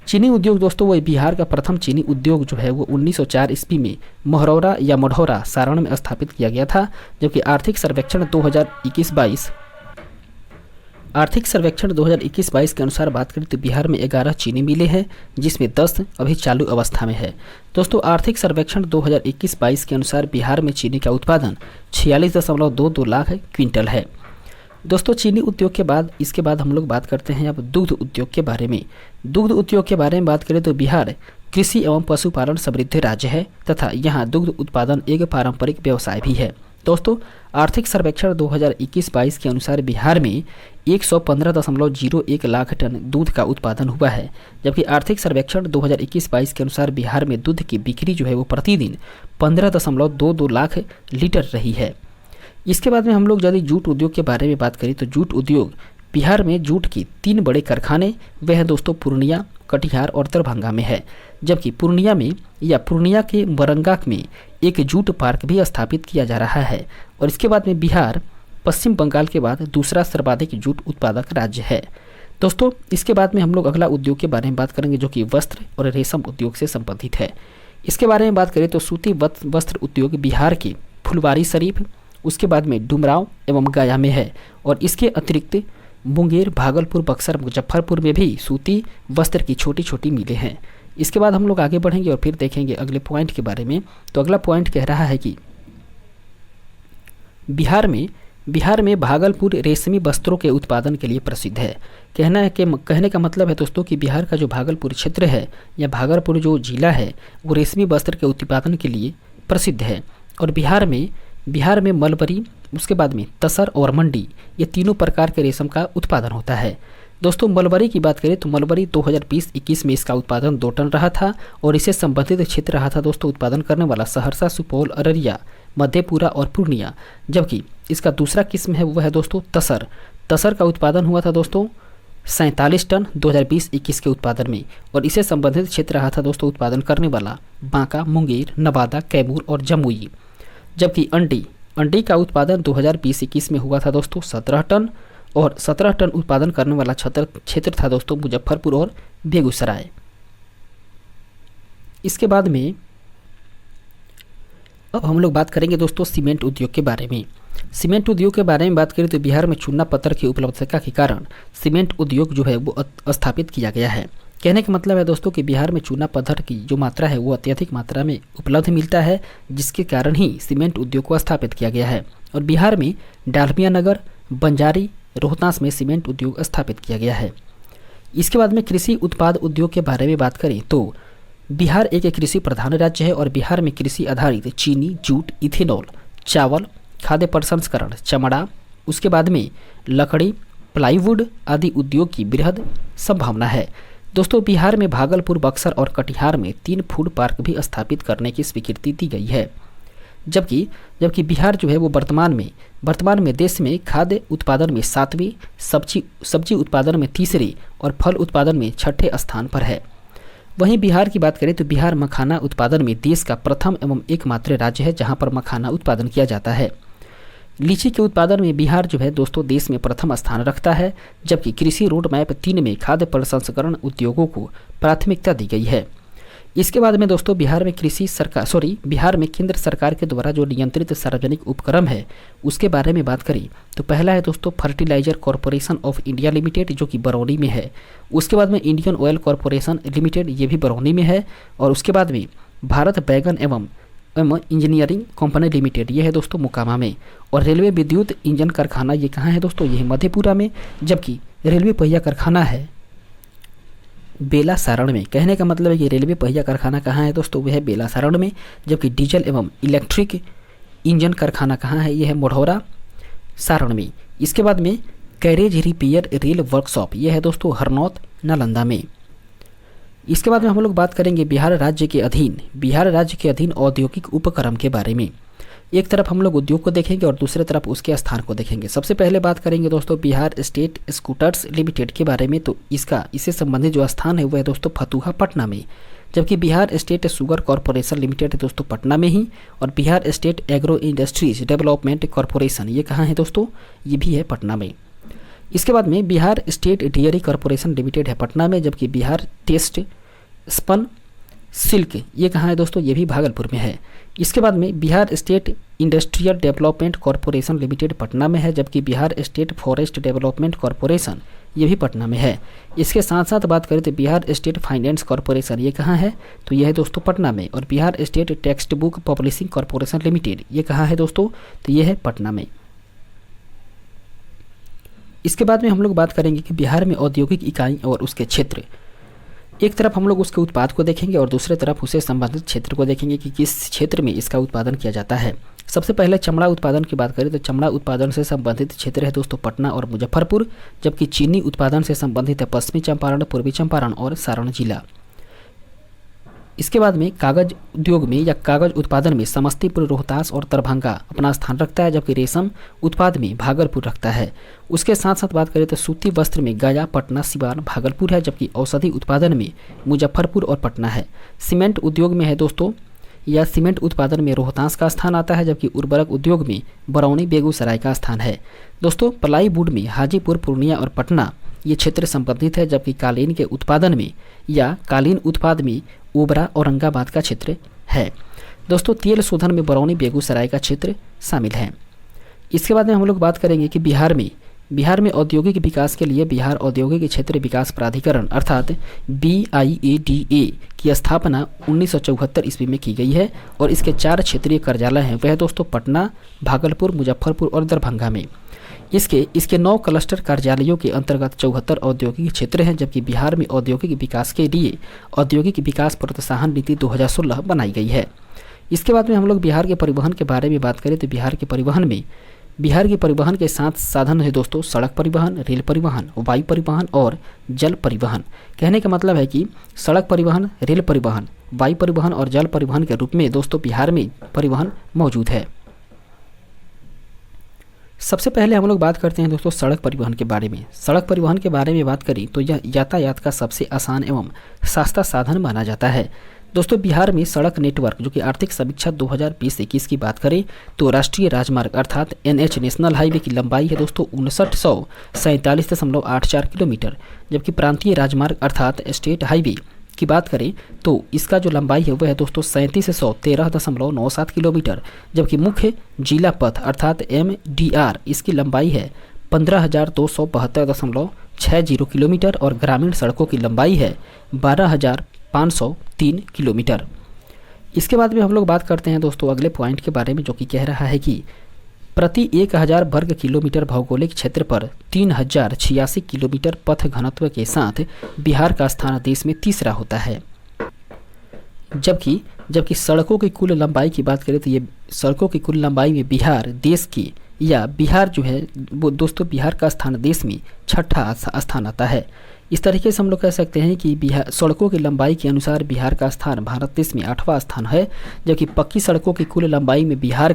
चीनी उद्योग दोस्तों वो बिहार का प्रथम चीनी उद्योग जो है वो 1904 ईस्वी में मढ़ौरा सारण में स्थापित किया गया था। जबकि आर्थिक सर्वेक्षण 2021-22 के अनुसार बात करें तो बिहार में 11 चीनी मिलें हैं जिसमें 10 अभी चालू अवस्था में है। दोस्तों आर्थिक सर्वेक्षण 2021-22 के अनुसार बिहार में चीनी का उत्पादन 46.22 लाख क्विंटल है। दोस्तों चीनी उद्योग के बाद इसके बाद हम लोग बात करते हैं अब दुग्ध उद्योग के बारे में। दुग्ध उद्योग के बारे में बात करें तो बिहार कृषि एवं पशुपालन समृद्ध राज्य है तथा यहाँ दुग्ध उत्पादन एक पारंपरिक व्यवसाय भी है। दोस्तों आर्थिक सर्वेक्षण 2021-22 के अनुसार बिहार में 115.01 लाख टन दूध का उत्पादन हुआ है। जबकि आर्थिक सर्वेक्षण 2021-22 के अनुसार बिहार में दूध की बिक्री जो है वो प्रतिदिन 15.22 लाख लीटर रही है। इसके बाद में हम लोग यदि जूट उद्योग के बारे में बात करें तो जूट उद्योग बिहार में जूट की 3 बड़े कारखाने वह है दोस्तों पूर्णिया, कटिहार और दरभंगा में है। जबकि पूर्णिया के मरंगा में एक जूट पार्क भी स्थापित किया जा रहा है और इसके बाद में बिहार पश्चिम बंगाल के बाद दूसरा सर्वाधिक जूट उत्पादक राज्य है। दोस्तों इसके बाद में हम लोग अगला उद्योग के बारे में बात करेंगे जो कि वस्त्र और रेशम उद्योग से संबंधित है। इसके बारे में बात करें तो सूती वस्त्र उद्योग बिहार के फुलवारी शरीफ, उसके बाद में डुमराव एवं गया में है और इसके अतिरिक्त मुंगेर, भागलपुर, बक्सर, मुजफ्फरपुर में भी सूती वस्त्र की छोटी छोटी मिलें हैं। इसके बाद हम लोग आगे बढ़ेंगे और फिर देखेंगे अगले पॉइंट के बारे में। तो अगला पॉइंट कह रहा है कि बिहार में भागलपुर रेशमी वस्त्रों के उत्पादन के लिए प्रसिद्ध है। कहने का मतलब है दोस्तों कि बिहार का जो भागलपुर क्षेत्र है या भागलपुर जो जिला है वो रेशमी वस्त्र के उत्पादन के लिए प्रसिद्ध है। और बिहार में मलबरी, उसके बाद में तसर और मंडी, ये तीनों प्रकार के रेशम का उत्पादन होता है। दोस्तों मलबरी की बात करें तो मलबरी 2020-21 में इसका उत्पादन 2 टन रहा था और इसे संबंधित क्षेत्र रहा था दोस्तों उत्पादन करने वाला सहरसा, सुपौल, अररिया, मधेपुरा और पूर्णिया। जबकि इसका दूसरा किस्म है वो है दोस्तों तसर का उत्पादन हुआ था दोस्तों 47 टन 2020-21 के उत्पादन में और इसे संबंधित क्षेत्र रहा था दोस्तों उत्पादन करने वाला बांका, मुंगेर, नवादा, कैमूर और जमुई। जबकि अंडी का उत्पादन 2020-21 में हुआ था दोस्तों 17 टन और 17 टन उत्पादन करने वाला क्षेत्र था दोस्तों मुजफ्फरपुर और बेगूसराय। इसके बाद में अब हम लोग बात करेंगे दोस्तों सीमेंट उद्योग के बारे में। सीमेंट उद्योग के बारे में बात करें तो बिहार में चूना पत्थर की उपलब्धता के कारण सीमेंट उद्योग जो है वो स्थापित किया गया है। कहने का मतलब है दोस्तों कि बिहार में चूना पत्थर की जो मात्रा है वो अत्यधिक मात्रा में उपलब्ध मिलता है, जिसके कारण ही सीमेंट उद्योग को स्थापित किया गया है। और बिहार में डालमिया नगर, बंजारी, रोहतास में सीमेंट उद्योग स्थापित किया गया है। इसके बाद में कृषि उत्पाद उद्योग के बारे में बात करें तो बिहार एक कृषि प्रधान राज्य है और बिहार में कृषि आधारित चीनी, जूट, इथेनॉल, चावल, खाद्य प्रसंस्करण, चमड़ा, उसके बाद में लकड़ी, प्लाईवुड आदि उद्योग की बृहद संभावना है। दोस्तों बिहार में भागलपुर, बक्सर और कटिहार में 3 फूड पार्क भी स्थापित करने की स्वीकृति दी गई है। जबकि बिहार जो है वो वर्तमान में देश में खाद्य उत्पादन में 7वीं, सब्जी उत्पादन में 3रे और फल उत्पादन में 6ठे स्थान पर है। वहीं बिहार की बात करें तो बिहार मखाना उत्पादन में देश का प्रथम एवं एकमात्र राज्य है जहां पर मखाना उत्पादन किया जाता है। लीची के उत्पादन में बिहार जो है दोस्तों देश में प्रथम स्थान रखता है। जबकि कृषि रोड मैप 3 में खाद्य प्रसंस्करण उद्योगों को प्राथमिकता दी गई है। इसके बाद में दोस्तों बिहार में केंद्र सरकार के द्वारा जो नियंत्रित सार्वजनिक उपक्रम है उसके बारे में बात करें तो पहला है दोस्तों fertiliser corporation of India limited जो कि बरौनी में है। उसके बाद में इंडियन ऑयल कॉरपोरेशन लिमिटेड, ये भी बरौनी में है। और उसके बाद में भारत बैगन एवं इंजीनियरिंग कंपनी लिमिटेड, ये है दोस्तों मोकामा में। और रेलवे विद्युत इंजन कारखाना ये कहाँ है दोस्तों, ये है मधेपुरा में। जबकि रेलवे पहिया कारखाना है बेला सारण में। कहने का मतलब है कि रेलवे पहिया कारखाना कहाँ है दोस्तों, वह है बेला सारण में। जबकि डीजल एवं इलेक्ट्रिक इंजन कारखाना कहाँ है, यह है मोढौरा सारण में। इसके बाद में कैरेज रिपेयर रेल वर्कशॉप, यह है दोस्तों हरनौत नालंदा में। इसके बाद में हम लोग बात करेंगे बिहार राज्य के अधीन औद्योगिक उपक्रम के बारे में। एक तरफ हम लोग उद्योग को देखेंगे और दूसरी तरफ उसके स्थान को देखेंगे। सबसे पहले बात करेंगे दोस्तों बिहार स्टेट स्कूटर्स लिमिटेड के बारे में। तो इससे संबंधित जो स्थान है वो है दोस्तों फतुहा पटना में। जबकि Bihar state sugar corporation limited है दोस्तों पटना में ही। और Bihar state agro industries development corporation, ये कहाँ है दोस्तों, ये भी है पटना में। इसके बाद में Bihar state dairy corporation limited है पटना में। जबकि बिहार टेस्ट स्पन सिल्क, ये कहाँ है दोस्तों, ये भी भागलपुर में है। इसके बाद में Bihar state industrial development corporation limited Patna में है। जबकि Bihar state forest development corporation, ये भी पटना में है। इसके साथ साथ बात करें तो बिहार स्टेट फाइनेंस कॉरपोरेशन, ये कहाँ है, तो ये है दोस्तों पटना में। और Bihar state text book publishing corporation limited, ये कहाँ है दोस्तों, तो ये है पटना में। इसके बाद में हम लोग बात करेंगे कि बिहार में औद्योगिक इकाई और उसके क्षेत्र। एक तरफ हम लोग उसके उत्पाद को देखेंगे और दूसरे तरफ उसे संबंधित क्षेत्र को देखेंगे कि किस क्षेत्र में इसका उत्पादन किया जाता है। सबसे पहले चमड़ा उत्पादन की बात करें तो चमड़ा उत्पादन से संबंधित क्षेत्र है दोस्तों पटना और मुजफ्फरपुर। जबकि चीनी उत्पादन से संबंधित है पश्चिमी चंपारण, पूर्वी चंपारण और सारण जिला। इसके बाद में कागज उद्योग में या कागज उत्पादन में समस्तीपुर, रोहतास और दरभंगा अपना स्थान रखता है। जबकि रेशम उत्पाद में भागलपुर रखता है। उसके साथ साथ बात करें तो सूती वस्त्र में गया, पटना, सिवान, भागलपुर है। जबकि औषधि उत्पादन में मुजफ्फरपुर और पटना है। सीमेंट उद्योग में है दोस्तों या सीमेंट उत्पादन में रोहतास का स्थान आता है। जबकि उर्वरक उद्योग में बरौनी, बेगूसराय का स्थान है। दोस्तों प्लाईवुड में हाजीपुर, पूर्णिया और पटना ये क्षेत्र संबंधित है। जबकि कालीन के उत्पादन में या कालीन उत्पाद में ओबरा, औरंगाबाद का क्षेत्र है। दोस्तों तेल शोधन में बरौनी, बेगूसराय का क्षेत्र शामिल है। इसके बाद में हम लोग बात करेंगे कि बिहार में बिहार में औद्योगिक विकास के लिए बिहार औद्योगिक क्षेत्र विकास प्राधिकरण अर्थात BIADA की स्थापना 1974 ईस्वी में की गई है और इसके 4 क्षेत्रीय कार्यालय हैं, वह दोस्तों पटना, भागलपुर, मुजफ्फरपुर और दरभंगा में। इसके 9 क्लस्टर कार्यालयों के अंतर्गत 74 औद्योगिक क्षेत्र हैं, जबकि बिहार में औद्योगिक विकास के लिए औद्योगिक विकास प्रोत्साहन नीति 2016 बनाई गई है। इसके बाद में हम लोग बिहार के परिवहन के बारे में बात करें तो बिहार के परिवहन के 7 साधन है दोस्तों, सड़क परिवहन, रेल परिवहन, वायु परिवहन और जल परिवहन। कहने का मतलब है कि सड़क परिवहन, रेल परिवहन, वायु परिवहन और जल परिवहन के रूप में दोस्तों बिहार में परिवहन मौजूद है। सबसे पहले हम लोग बात करते हैं दोस्तों सड़क परिवहन के बारे में। सड़क परिवहन के बारे में बात करें तो यह यातायात का सबसे आसान एवं सस्ता साधन माना जाता है। दोस्तों बिहार में सड़क नेटवर्क जो कि आर्थिक समीक्षा 2020-21 की बात करें तो राष्ट्रीय राजमार्ग अर्थात NH नेशनल हाईवे की लंबाई है दोस्तों 5947.84 किलोमीटर, जबकि प्रांतीय राजमार्ग अर्थात स्टेट हाईवे की बात करें तो इसका जो लंबाई है वह है दोस्तों 3713.97 किलोमीटर, जबकि मुख्य जिला पथ अर्थात MDR इसकी लंबाई है 15,272.60 किलोमीटर और ग्रामीण सड़कों की लंबाई है 12,503 किलोमीटर। इसके बाद में हम लोग बात करते हैं दोस्तों अगले पॉइंट के बारे में, जो कि कह रहा है कि प्रति 1000 वर्ग किलोमीटर भौगोलिक क्षेत्र पर 3086 किलोमीटर पथ घनत्व के साथ बिहार का स्थान देश में तीसरा होता है। जबकि सड़कों की कुल लंबाई की बात करें तो ये सड़कों की कुल लंबाई में बिहार जो है वो दोस्तों बिहार का स्थान देश में 6ठा स्थान आता है। इस तरीके से हम लोग कह सकते हैं कि बिहार सड़कों की लंबाई के अनुसार बिहार का स्थान भारत देश में 8वां स्थान है, जबकि पक्की सड़कों की कुल लंबाई में बिहार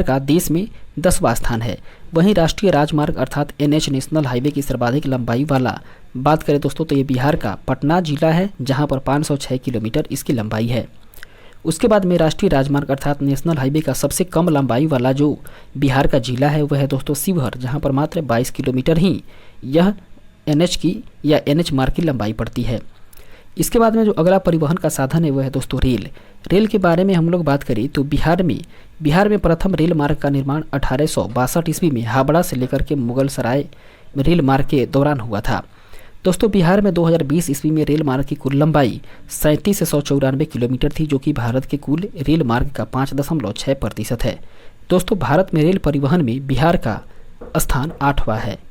का देश में 10वां स्थान है। वहीं राष्ट्रीय राजमार्ग अर्थात NH नेशनल हाईवे की सर्वाधिक लंबाई वाला बात करें दोस्तों तो ये बिहार का पटना जिला है, जहां पर 506 किलोमीटर इसकी लंबाई है। उसके बाद में राष्ट्रीय राजमार्ग अर्थात नेशनल हाईवे का सबसे कम लंबाई वाला जो बिहार का जिला है वह है दोस्तों शिवहर, जहां पर मात्र 22 किलोमीटर ही यह NH की या NH मार्ग की लंबाई पड़ती है। इसके बाद में जो अगला परिवहन का साधन है वह है दोस्तों रेल के बारे में हम लोग बात करें तो बिहार में प्रथम रेल मार्ग का निर्माण 1862 ईस्वी में हावड़ा से लेकर के मुगल सराय रेल मार्ग के दौरान हुआ था। दोस्तों बिहार में 2020 ईस्वी में रेल मार्ग की कुल लंबाई 3794 किलोमीटर थी, जो कि भारत के कुल रेल मार्ग का 5.6% है। दोस्तों भारत में रेल परिवहन में बिहार का स्थान 8वां है।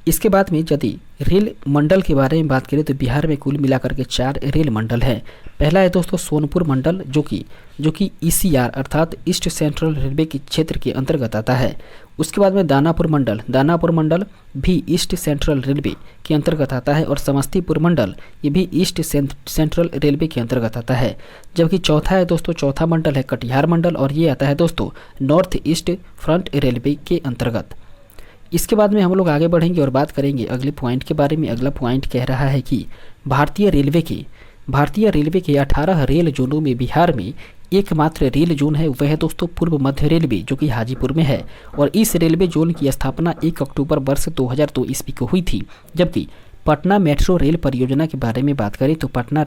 इसके बाद में यदि रेल मंडल के बारे में बात करें तो बिहार में कुल मिलाकर के 4 रेल मंडल हैं। पहला है दोस्तों सोनपुर मंडल जो कि ECR अर्थात ईस्ट सेंट्रल रेलवे के क्षेत्र के अंतर्गत आता है। उसके बाद में दानापुर मंडल भी ईस्ट सेंट्रल रेलवे के अंतर्गत आता है और समस्तीपुर मंडल ये भी ईस्ट सेंट्रल रेलवे के अंतर्गत आता है। जबकि चौथा मंडल है कटिहार मंडल और ये आता है दोस्तों नॉर्थ ईस्ट फ्रंट रेलवे के अंतर्गत। इसके बाद में हम लोग आगे बढ़ेंगे और बात करेंगे अगले पॉइंट के बारे में। अगला पॉइंट कह रहा है कि भारतीय रेलवे के 18 रेल जोनों में बिहार में एकमात्र रेल जोन है वह है दोस्तों पूर्व मध्य रेलवे जो कि हाजीपुर में है और इस रेलवे जोन की स्थापना 1 अक्टूबर वर्ष 2002 ईस्वी को हुई थी। जबकि पटना मेट्रो रेल परियोजना के बारे में बात करें तो पटना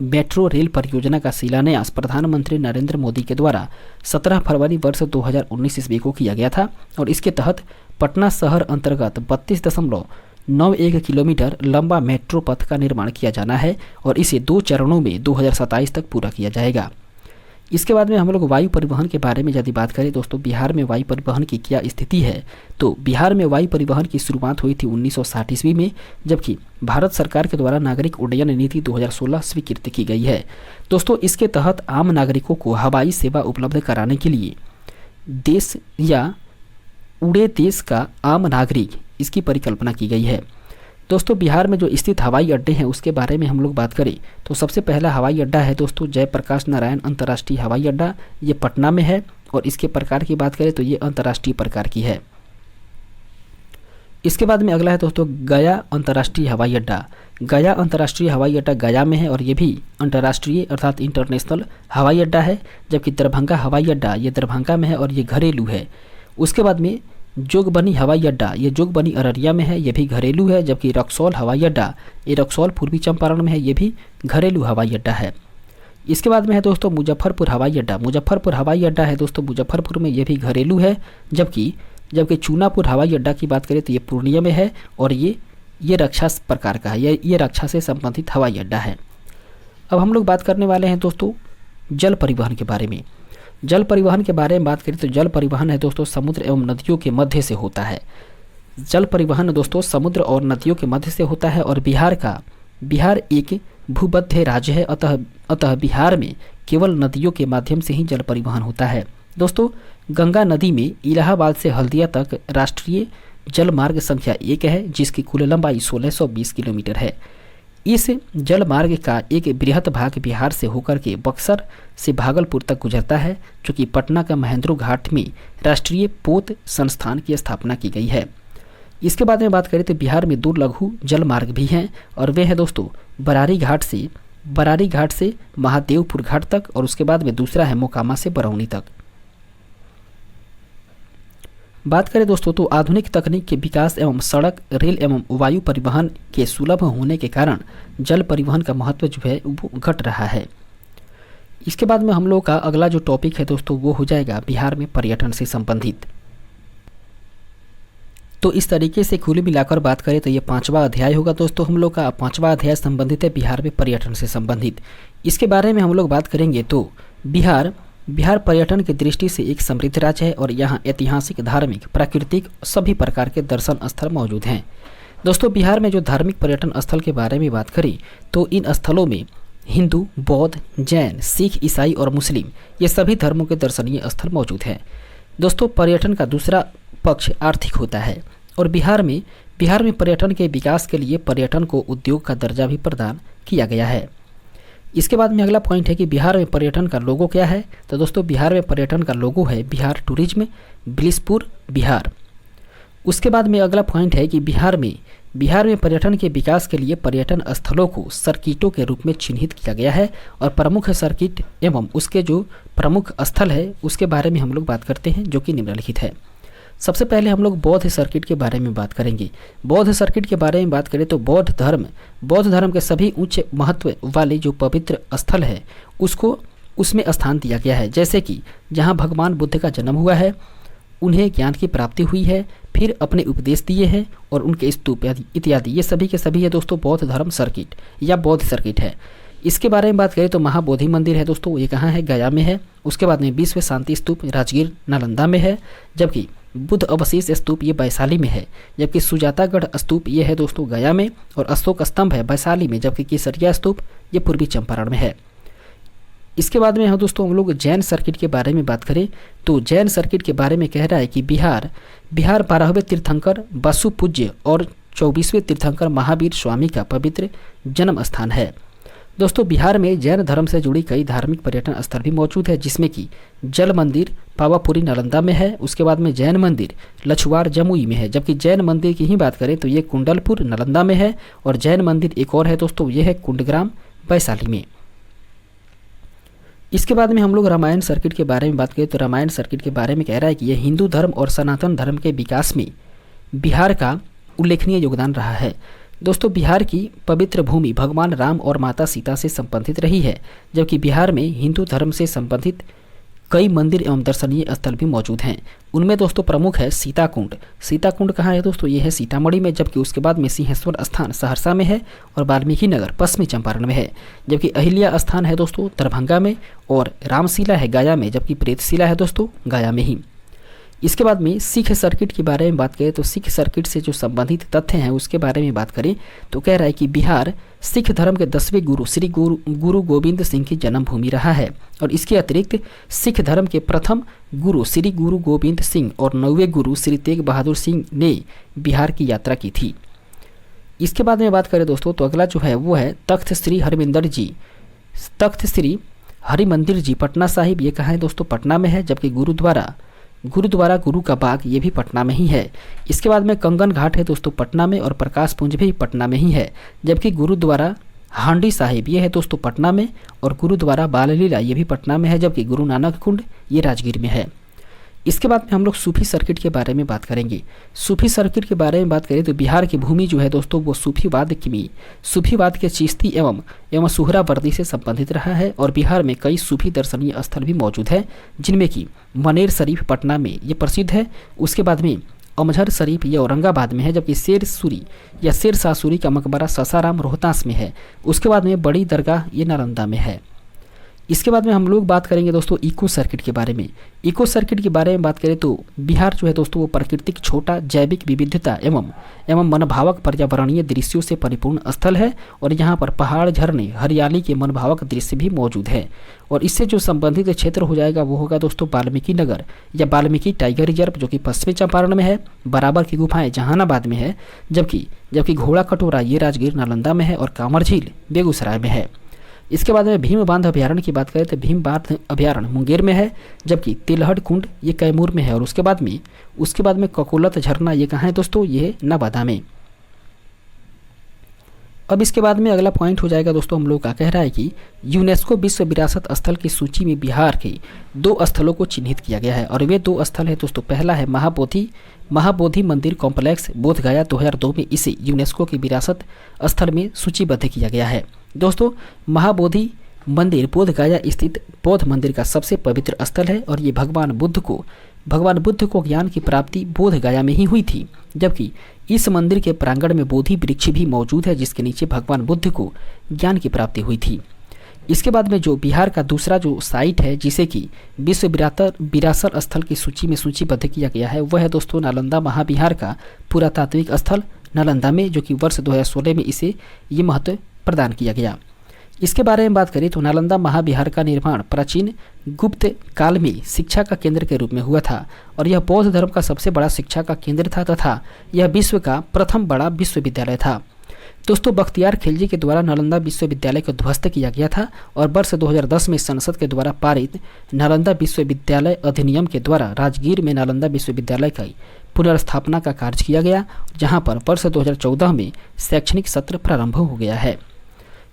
मेट्रो रेल परियोजना का शिलान्यास प्रधानमंत्री नरेंद्र मोदी के द्वारा 17 फरवरी वर्ष 2019 ईस्वी को किया गया था और इसके तहत पटना शहर अंतर्गत 32.91 किलोमीटर लंबा मेट्रो पथ का निर्माण किया जाना है और इसे 2 चरणों में 2027 तक पूरा किया जाएगा। इसके बाद में हम लोग वायु परिवहन के बारे में यदि बात करें दोस्तों बिहार में वायु परिवहन की क्या स्थिति है तो बिहार में वायु परिवहन की शुरुआत हुई थी 1960 ईस्वी में, जबकि भारत सरकार के द्वारा नागरिक उड्डयन नीति 2016 स्वीकृत की गई है। दोस्तों इसके तहत आम नागरिकों को हवाई सेवा उपलब्ध कराने के लिए देश या उड़े देश का आम नागरिक इसकी परिकल्पना की गई है। दोस्तों बिहार में जो स्थित हवाई अड्डे हैं उसके बारे में हम लोग बात करें तो सबसे पहला हवाई अड्डा है दोस्तों जयप्रकाश नारायण अंतर्राष्ट्रीय हवाई अड्डा, ये पटना में है और इसके प्रकार की बात करें तो ये अंतर्राष्ट्रीय प्रकार की है। इसके बाद में अगला है दोस्तों गया अंतर्राष्ट्रीय हवाई अड्डा। गया अंतर्राष्ट्रीय हवाई अड्डा गया में है और ये भी अंतर्राष्ट्रीय अर्थात इंटरनेशनल हवाई अड्डा है। जबकि दरभंगा हवाई अड्डा ये दरभंगा में है और ये घरेलू है। उसके बाद में जोगबनी हवाई अड्डा ये जोगबनी अररिया में है, ये भी घरेलू है। जबकि रक्सौल हवाई अड्डा ये रक्सौल पूर्वी चंपारण में है, ये भी घरेलू हवाई अड्डा है। इसके बाद में है दोस्तों मुजफ्फरपुर हवाई अड्डा। मुजफ्फरपुर हवाई अड्डा है दोस्तों मुजफ्फरपुर में, ये भी घरेलू है। जबकि जबकि चूनापुर हवाई अड्डा की बात करें तो ये पूर्णिया में है और ये रक्षा प्रकार का है, ये रक्षा से संबंधित हवाई अड्डा है। अब हम लोग बात करने वाले हैं दोस्तों जल परिवहन के बारे में। जल परिवहन के बारे में बात करें तो जल परिवहन है दोस्तों समुद्र एवं नदियों के मध्य से होता है। जल परिवहन दोस्तों समुद्र और नदियों के मध्य से होता है और बिहार एक भूमध्य राज्य है, अतः बिहार में केवल नदियों के माध्यम से ही जल परिवहन होता है। दोस्तों गंगा नदी में इलाहाबाद से हल्दिया तक राष्ट्रीय जल मार्ग संख्या 1 है, जिसकी कुल लंबाई 1620 किलोमीटर है। इस जल मार्ग का एक बृहत भाग बिहार से होकर के बक्सर से भागलपुर तक गुजरता है, जो कि पटना का महेंद्रो घाट में राष्ट्रीय पोत संस्थान की स्थापना की गई है। इसके बाद में बात करें तो बिहार में 2 लघु जल मार्ग भी हैं और वे हैं दोस्तों बरारी घाट से महादेवपुर घाट तक और उसके बाद में दूसरा है मोकामा से बरौनी तक। बात करें दोस्तों तो आधुनिक तकनीक के विकास एवं सड़क, रेल एवं वायु परिवहन के सुलभ होने के कारण जल परिवहन का महत्व जो है वो घट रहा है। इसके बाद में हम लोग का अगला जो टॉपिक है दोस्तों वो हो जाएगा बिहार में पर्यटन से संबंधित। तो इस तरीके से कुल मिलाकर बात करें तो ये 5वां अध्याय होगा दोस्तों हम लोग का। 5वां अध्याय संबंधित है बिहार में पर्यटन से संबंधित। इसके बारे में हम लोग बात करेंगे तो बिहार पर्यटन की दृष्टि से एक समृद्ध राज्य है और यहाँ ऐतिहासिक, धार्मिक, प्राकृतिक सभी प्रकार के दर्शन स्थल मौजूद हैं। दोस्तों बिहार में जो धार्मिक पर्यटन स्थल के बारे में बात करें तो इन स्थलों में हिंदू, बौद्ध, जैन, सिख, ईसाई और मुस्लिम ये सभी धर्मों के दर्शनीय स्थल मौजूद हैं। दोस्तों पर्यटन का दूसरा पक्ष आर्थिक होता है और बिहार में पर्यटन के विकास के लिए पर्यटन को उद्योग का दर्जा भी प्रदान किया गया है। इसके बाद में अगला पॉइंट है कि बिहार में पर्यटन का लोगो क्या है। तो दोस्तों बिहार में पर्यटन का लोगो है बिहार टूरिज्म, बिलिसपुर, बिहार। उसके बाद में अगला पॉइंट है कि बिहार में पर्यटन के विकास के लिए पर्यटन स्थलों को सर्किटों के रूप में चिन्हित किया गया है और प्रमुख सर्किट एवं उसके जो प्रमुख स्थल है उसके बारे में हम लोग बात करते हैं जो कि निम्नलिखित है। सबसे पहले हम लोग बौद्ध सर्किट के बारे में बात करेंगे। बौद्ध सर्किट के बारे में बात करें तो बौद्ध धर्म के सभी उच्च महत्व वाले जो पवित्र स्थल है उसमें स्थान दिया गया है। जैसे कि जहाँ भगवान बुद्ध का जन्म हुआ है, उन्हें ज्ञान की प्राप्ति हुई है, फिर अपने उपदेश दिए हैं और उनके स्तूप इत्यादि ये सभी के सभी है दोस्तों बौद्ध धर्म सर्किट या बौद्ध सर्किट है। इसके बारे में बात करें तो महाबोधि मंदिर है दोस्तों, ये कहाँ है? गया में है। उसके बाद में विश्व शांति स्तूप राजगीर नालंदा में है, जबकि बुद्ध अवशेष स्तूप ये वैशाली में है, जबकि सुजातागढ़ स्तूप ये है दोस्तों गया में और अशोक स्तंभ है वैशाली में, जबकि केसरिया स्तूप ये पूर्वी चंपारण में है। इसके बाद में हम दोस्तों हम लोग जैन सर्किट के बारे में बात करें तो जैन सर्किट के बारे में कह रहा है कि बिहार 12वें तीर्थंकर बसु पूज्य और 24वें तीर्थंकर महावीर स्वामी का पवित्र जन्म स्थान है। दोस्तों बिहार में जैन धर्म से जुड़ी कई धार्मिक पर्यटन स्थल भी मौजूद है, जिसमें कि जल मंदिर पावापुरी नालंदा में है। उसके बाद में जैन मंदिर लछुआर जमुई में है, जबकि जैन मंदिर की ही बात करें तो ये कुंडलपुर नालंदा में है और जैन मंदिर एक और है दोस्तों ये है कुंडग्राम वैशाली में। इसके बाद में हम लोग रामायण सर्किट के बारे में बात करें तो रामायण सर्किट के बारे में कह रहा है कि यह हिंदू धर्म और सनातन धर्म के विकास में बिहार का उल्लेखनीय योगदान रहा है। दोस्तों बिहार की पवित्र भूमि भगवान राम और माता सीता से संबंधित रही है, जबकि बिहार में हिंदू धर्म से संबंधित कई मंदिर एवं दर्शनीय स्थल भी मौजूद हैं। उनमें दोस्तों प्रमुख है सीताकुंड। सीताकुंड कहाँ है दोस्तों? ये है सीतामढ़ी में, जबकि उसके बाद में सिंहेश्वर स्थान सहरसा में है और वाल्मीकि नगर पश्चिमी चंपारण में है, जबकि अहिल्या स्थान है दोस्तों दरभंगा में और रामशिला है गया में, जबकि प्रेतशिला है दोस्तों गया में ही। इसके बाद में सिख सर्किट के बारे में बात करें तो सिख सर्किट से जो संबंधित तथ्य हैं उसके बारे में बात करें तो कह रहा है कि बिहार सिख धर्म के 10वें गुरु श्री गुरु गोविंद सिंह की जन्मभूमि रहा है और इसके अतिरिक्त सिख धर्म के प्रथम गुरु श्री गुरु गोविंद सिंह और 9वें गुरु श्री तेग बहादुर सिंह ने बिहार की यात्रा की थी। इसके बाद में बात करें दोस्तों तो अगला जो है वो है तख्त श्री हरिमंदिर जी पटना साहिब। ये कहाँ है दोस्तों? पटना में है, जबकि गुरुद्वारा गुरु का बाग ये भी पटना में ही है। इसके बाद में कंगन घाट है दोस्तों पटना में और प्रकाश पुंज भी पटना में ही है, जबकि गुरुद्वारा हांडी साहिब ये है दोस्तों पटना में और गुरुद्वारा बाल लीला ये भी पटना में है, जबकि गुरु नानक कुंड ये राजगीर में है। इसके बाद में हम लोग सूफी सर्किट के बारे में बात करेंगे। सूफी सर्किट के बारे में बात करें तो बिहार की भूमि जो है दोस्तों वो सूफीवाद के चिश्ती एवं सुहरावर्दी से संबंधित रहा है और बिहार में कई सूफी दर्शनीय स्थल भी मौजूद है, जिनमें कि मनेर शरीफ पटना में ये प्रसिद्ध है। उसके बाद में अमझर शरीफ ये औरंगाबाद में है, जबकि शेर शाह सूरी का मकबरा सासाराम रोहतास में है। उसके बाद में बड़ी दरगाह ये नालंदा में है। इसके बाद में हम लोग बात करेंगे दोस्तों इको सर्किट के बारे में। इको सर्किट के बारे में बात करें तो बिहार जो है दोस्तों वो प्राकृतिक छोटा जैविक विविधता एवं मनभावक पर्यावरणीय दृश्यों से परिपूर्ण स्थल है और यहाँ पर पहाड़, झरने, हरियाली के मनभावक दृश्य भी मौजूद है। और इससे जो संबंधित क्षेत्र हो जाएगा वो होगा दोस्तों वाल्मीकि नगर या वाल्मीकि टाइगर रिजर्व, जो कि पश्चिमी चंपारण में है। बराबर की गुफाएं जहानाबाद में है, जबकि घोड़ा कटोरा ये राजगीर नालंदा में है और कांवर झील बेगूसराय में है। इसके बाद में भीम बांध अभ्यारण्य की बात करें तो भीम बांध अभ्यारण्य मुंगेर में है, जबकि तिलहट कुंड ये कैमूर में है। और उसके बाद में ककोलत झरना ये कहाँ है दोस्तों, ये है नवादा में। अब इसके बाद में अगला पॉइंट हो जाएगा दोस्तों हम लोग का कह रहा है कि यूनेस्को विश्व विरासत स्थल की सूची में बिहार के 2 स्थलों को चिन्हित किया गया है और वे 2 स्थल है दोस्तों। पहला है महाबोधि मंदिर कॉम्प्लेक्स बोधगया 2002 में इसे यूनेस्को की विरासत स्थल में सूचीबद्ध किया गया है। दोस्तों महाबोधि मंदिर बोधगया स्थित बौद्ध मंदिर का सबसे पवित्र स्थल है और ये भगवान बुद्ध को ज्ञान की प्राप्ति बोधगया में ही हुई थी, जबकि इस मंदिर के प्रांगण में बोधि वृक्ष भी मौजूद है जिसके नीचे भगवान बुद्ध को ज्ञान की प्राप्ति हुई थी। इसके बाद में जो बिहार का दूसरा जो साइट है जिसे कि विश्व विरासत स्थल की सूची में सूचीबद्ध किया गया है वह है दोस्तों नालंदा महाबिहार का पुरातात्विक स्थल नालंदा में, जो कि वर्ष 2016 में इसे ये महत्व प्रदान किया गया। इसके बारे में बात करें तो नालंदा महाबिहार का निर्माण प्राचीन गुप्त काल में शिक्षा का केंद्र के रूप में हुआ था और यह बौद्ध धर्म का सबसे बड़ा शिक्षा का केंद्र था तथा यह विश्व का प्रथम बड़ा विश्वविद्यालय था। दोस्तों बख्तियार खिलजी के द्वारा नालंदा विश्वविद्यालय को ध्वस्त किया गया था और वर्ष 2010 में संसद के द्वारा पारित नालंदा विश्वविद्यालय अधिनियम के द्वारा राजगीर में नालंदा विश्वविद्यालय की पुनर्स्थापना का कार्य किया गया, जहां पर वर्ष 2014 में शैक्षणिक सत्र प्रारंभ हो गया है।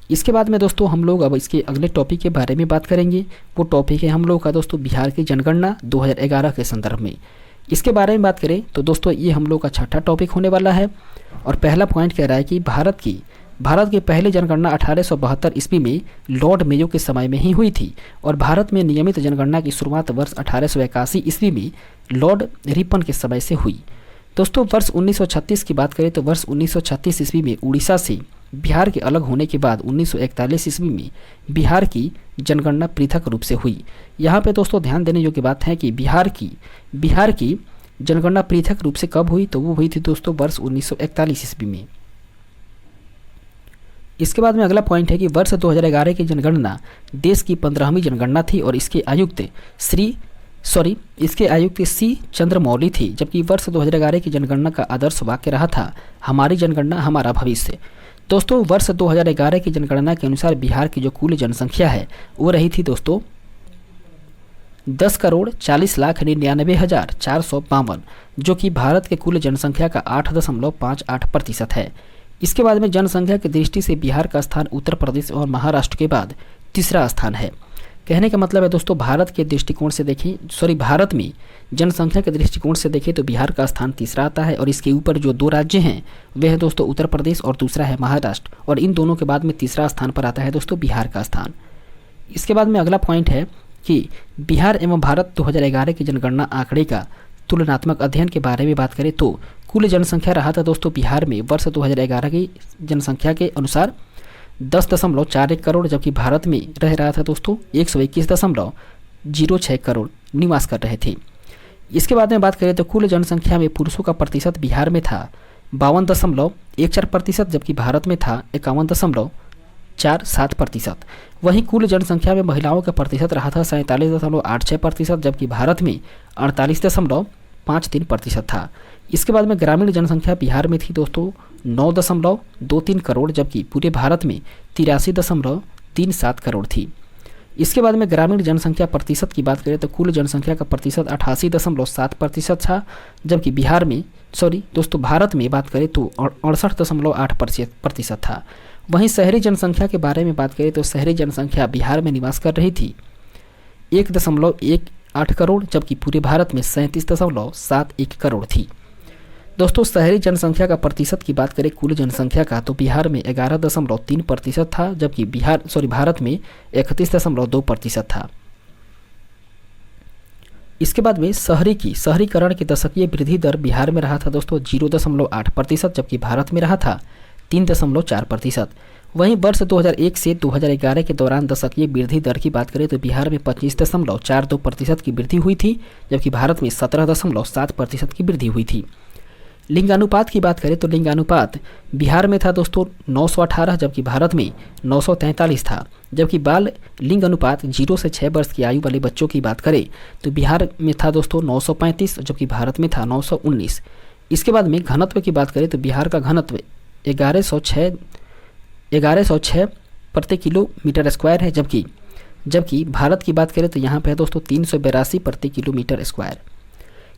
इसके बाद में दोस्तों हम लोग अब इसके अगले टॉपिक के बारे में बात करेंगे। वो टॉपिक है हम लोग का दोस्तों बिहार की जनगणना 2011 के संदर्भ में। इसके बारे में बात करें तो दोस्तों ये हम लोग का छठा टॉपिक होने वाला है और पहला पॉइंट कह रहा है कि भारत की पहली जनगणना 1872 ईस्वी में लॉर्ड मेयो के समय में ही हुई थी और भारत में नियमित जनगणना की शुरुआत वर्ष 1881 ईस्वी में लॉर्ड रिपन के समय से हुई। दोस्तों वर्ष 1936 की बात करें तो वर्ष 1936 ईस्वी में उड़ीसा से बिहार के अलग होने के बाद 1941 ईस्वी में बिहार की जनगणना पृथक रूप से हुई। यहाँ पे दोस्तों ध्यान देने योग्य बात है कि बिहार की जनगणना पृथक रूप से कब हुई, तो वो हुई थी दोस्तों वर्ष 1941 ईस्वी में। इसके बाद में अगला पॉइंट है कि वर्ष 2011 की जनगणना देश की 15वीं जनगणना थी और इसके आयुक्त सी चंद्रमौली थी, जबकि वर्ष 2011 की जनगणना का आदर्श वाक्य रहा था हमारी जनगणना हमारा भविष्य। दोस्तों वर्ष 2011 की जनगणना के अनुसार बिहार की जो कुल जनसंख्या है वो रही थी दोस्तों 10,40,99,452, जो कि भारत के कुल जनसंख्या का 8.58% है। इसके बाद में जनसंख्या की दृष्टि से बिहार का स्थान उत्तर प्रदेश और महाराष्ट्र के बाद तीसरा स्थान है। कहने का मतलब है दोस्तों भारत में जनसंख्या के दृष्टिकोण से देखें तो बिहार का स्थान तीसरा आता है और इसके ऊपर जो 2 राज्य हैं वे हैं दोस्तों उत्तर प्रदेश और दूसरा है महाराष्ट्र, और इन दोनों के बाद में तीसरा स्थान पर आता है दोस्तों बिहार का स्थान। इसके बाद में अगला पॉइंट है कि बिहार एवं भारत 2011 की जनगणना आंकड़े का तुलनात्मक अध्ययन के बारे में बात करें तो कुल जनसंख्या रहा था दोस्तों बिहार में वर्ष 2011 की जनसंख्या के अनुसार 10.41 करोड़, जबकि भारत में रह रहा था दोस्तों 121.06 करोड़ निवास कर रहे थे। इसके बाद में बात करें तो कुल जनसंख्या में पुरुषों का प्रतिशत बिहार में था 52.14%, जबकि भारत में था 51.47%। वहीं कुल जनसंख्या में महिलाओं का प्रतिशत रहा था 47.86%, जबकि भारत में 48.53% था। इसके बाद में ग्रामीण जनसंख्या बिहार में थी दोस्तों 9.23 करोड़, जबकि पूरे भारत में 83.37 करोड़ थी। इसके बाद में ग्रामीण जनसंख्या प्रतिशत की बात करें तो कुल जनसंख्या का प्रतिशत 88.7% था, जबकि भारत में बात करें तो 68.8% था। वहीं शहरी जनसंख्या के बारे में बात करें तो शहरी जनसंख्या बिहार में निवास कर रही थी 8 करोड़, जबकि पूरे भारत में 37.71 करोड़ थी। दोस्तों शहरी जनसंख्या का प्रतिशत की बात करें कुल जनसंख्या का, तो बिहार में 11.3% था, जबकि भारत में 31.2% था। इसके बाद में शहरीकरण की दशकीय वृद्धि दर बिहार में रहा था दोस्तों 0.8%, जबकि भारत में रहा था 3.4%। वहीं वर्ष 2001 से 2011 के दौरान दशकीय वृद्धि दर की बात करें तो बिहार में 25.42% की वृद्धि हुई थी, जबकि भारत में 17.7% की वृद्धि हुई थी। लिंगानुपात की बात करें तो लिंगानुपात बिहार में था दोस्तों 918, जबकि भारत में 943 था। जबकि बाल लिंग अनुपात 0 से 6 वर्ष की आयु वाले बच्चों की बात करें तो बिहार में था दोस्तों 935, जबकि भारत में था 919। इसके बाद में घनत्व की बात करें तो बिहार का घनत्व 1106 प्रति किलोमीटर स्क्वायर है, जबकि भारत की बात करें तो यहाँ पे है दोस्तों 382 प्रति किलोमीटर स्क्वायर।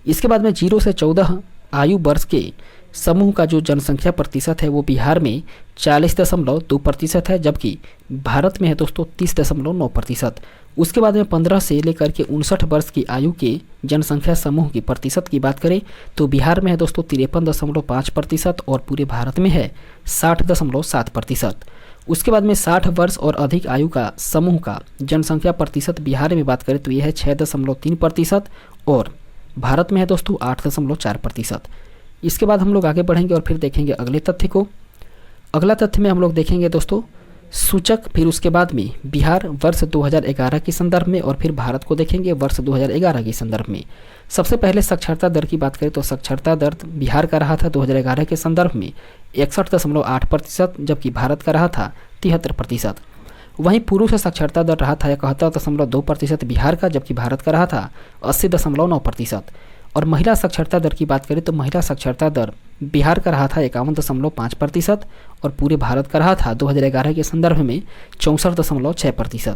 इसके बाद में 0 से 14 आयु वर्ष के समूह का जो जनसंख्या प्रतिशत है वो बिहार में 40.2% है, जबकि भारत में है दोस्तों 30.9%। उसके बाद में 15 से लेकर के 59 वर्ष की आयु के जनसंख्या समूह की प्रतिशत की बात करें तो बिहार में है दोस्तों 53.5% और पूरे भारत में है 60.7%। उसके बाद में 60 वर्ष और अधिक आयु का समूह का जनसंख्या प्रतिशत बिहार में बात करें तो यह है 6.3% और भारत में है दोस्तों 8.4%। इसके बाद हम लोग आगे बढ़ेंगे और फिर देखेंगे अगले तथ्य को। अगला तथ्य में हम लोग देखेंगे दोस्तों सूचक, फिर उसके बाद में बिहार वर्ष 2011 के संदर्भ में और फिर भारत को देखेंगे वर्ष 2011 के संदर्भ में। सबसे पहले साक्षरता दर की बात करें तो साक्षरता दर बिहार का रहा था 2011 के संदर्भ में 61.8%, जबकि भारत का रहा था 73%। वहीं पुरुष साक्षरता दर रहा था 71.2% बिहार का, जबकि भारत का रहा था 80.9%। और महिला साक्षरता दर की बात करें तो महिला साक्षरता दर बिहार का रहा था 51.5% और पूरे भारत का रहा था 2011 के संदर्भ में 64.6%।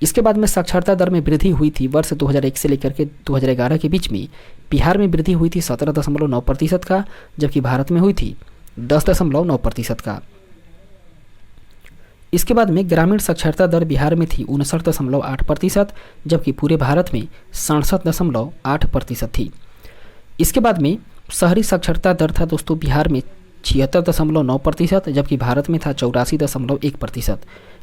इसके बाद में साक्षरता दर में वृद्धि हुई थी वर्ष 2001 से लेकर के 2011 के बीच में बिहार में वृद्धि हुई थी 17.9% का, जबकि भारत में हुई थी 10.9% का। इसके बाद में ग्रामीण साक्षरता दर बिहार में थी 59.8%, जबकि पूरे भारत में 67.8% थी। इसके बाद में शहरी साक्षरता दर था दोस्तों बिहार में 76.9%, जबकि भारत में था 84.1%।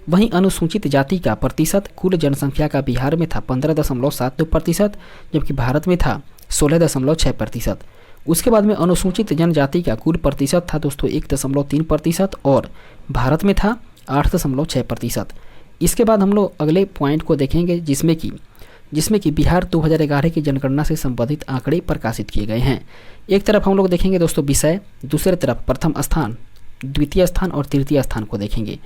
वहीं अनुसूचित जाति का प्रतिशत कुल जनसंख्या का बिहार में था 15.72%, जबकि भारत में था 16.6%। उसके बाद में अनुसूचित जनजाति का कुल प्रतिशत था दोस्तों 1.3% और भारत में था 8.6%। इसके बाद हम लोग अगले पॉइंट को देखेंगे जिसमें कि बिहार 2011 की जनगणना से संबंधित आंकड़े प्रकाशित किए गए हैं। एक तरफ हम लोग देखेंगे दोस्तों विषय, दूसरे तरफ प्रथम स्थान, द्वितीय स्थान और तृतीय स्थान को देखेंगे।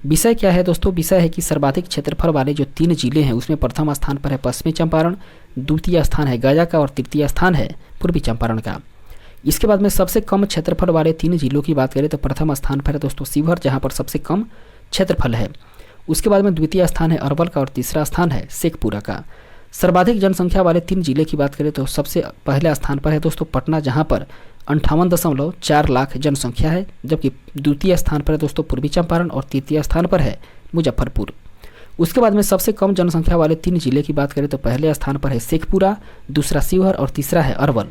विषय क्या है दोस्तों? विषय है कि सर्वाधिक क्षेत्रफल वाले जो 3 जिले हैं उसमें प्रथम स्थान पर है पश्चिमी चंपारण, द्वितीय स्थान है गया का और तृतीय स्थान है पूर्वी चंपारण का। इसके बाद में सबसे कम क्षेत्रफल वाले 3 जिलों की बात करें तो प्रथम स्थान पर है दोस्तों शिवहर, जहाँ पर सबसे कम क्षेत्रफल है। उसके बाद में द्वितीय स्थान है अरवल का और तीसरा स्थान है शेखपुरा का। सर्वाधिक जनसंख्या वाले 3 जिले की बात करें तो सबसे पहले स्थान पर है दोस्तों पटना, जहां पर 58.4 लाख जनसंख्या है, जबकि द्वितीय स्थान पर है दोस्तों पूर्वी चंपारण और तृतीय स्थान पर है मुजफ्फरपुर। उसके बाद में सबसे कम जनसंख्या वाले 3 जिले की बात करें तो पहले स्थान पर है शेखपुरा, दूसरा शिवहर और तीसरा है अरवल।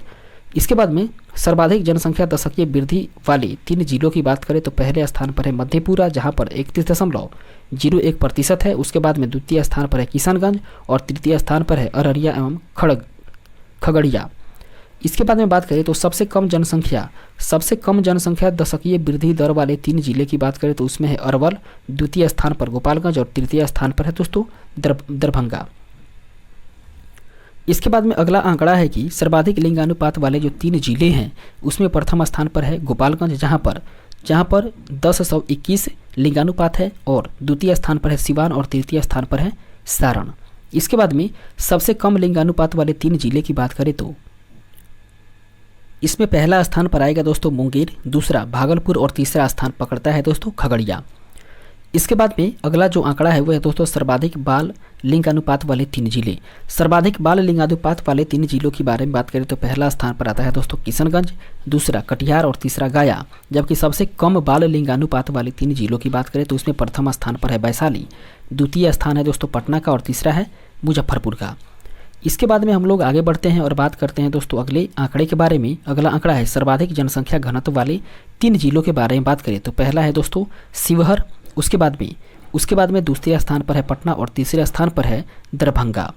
इसके बाद में सर्वाधिक जनसंख्या दशकीय वृद्धि वाले 3 जिलों की बात करें तो पहले स्थान पर है मधेपुरा, जहां पर 31.01% है। उसके बाद में द्वितीय स्थान पर है किशनगंज और तृतीय स्थान पर है अररिया एवं खगड़िया। इसके बाद में बात करें तो सबसे कम जनसंख्या दशकीय वृद्धि दर वाले 3 जिले की बात करें तो उसमें है अरवल, द्वितीय स्थान पर गोपालगंज और तृतीय स्थान पर है दोस्तों दरभंगा। इसके बाद में अगला आंकड़ा है कि सर्वाधिक लिंगानुपात वाले जो 3 जिले हैं उसमें प्रथम स्थान पर है गोपालगंज, जहां पर 1021 लिंगानुपात है और द्वितीय स्थान पर है सिवान और तृतीय स्थान पर है सारण। इसके बाद में सबसे कम लिंगानुपात वाले 3 जिले की बात करें तो इसमें पहला स्थान पर आएगा दोस्तों मुंगेर, दूसरा भागलपुर और तीसरा स्थान पकड़ता है दोस्तों खगड़िया। इसके बाद में अगला जो आंकड़ा है वो है दोस्तों सर्वाधिक बाल लिंगानुपात वाले 3 जिले। सर्वाधिक बाल लिंगानुपात वाले 3 जिलों के बारे में बात करें तो पहला स्थान पर आता है दोस्तों किशनगंज, दूसरा कटिहार और तीसरा गया, जबकि सबसे कम बाल लिंगानुपात वाले 3 जिलों की बात करें तो उसमें प्रथम स्थान पर है वैशाली, द्वितीय स्थान है दोस्तों पटना का और तीसरा है मुजफ्फरपुर का। इसके बाद में हम लोग आगे बढ़ते हैं और बात करते हैं दोस्तों अगले आंकड़े के बारे में। अगला आंकड़ा है सर्वाधिक जनसंख्या घनत्व वाले 3 जिलों के बारे में बात करें तो पहला है दोस्तों शिवहर, उसके बाद में दूसरे स्थान पर है पटना और तीसरे स्थान पर है दरभंगा।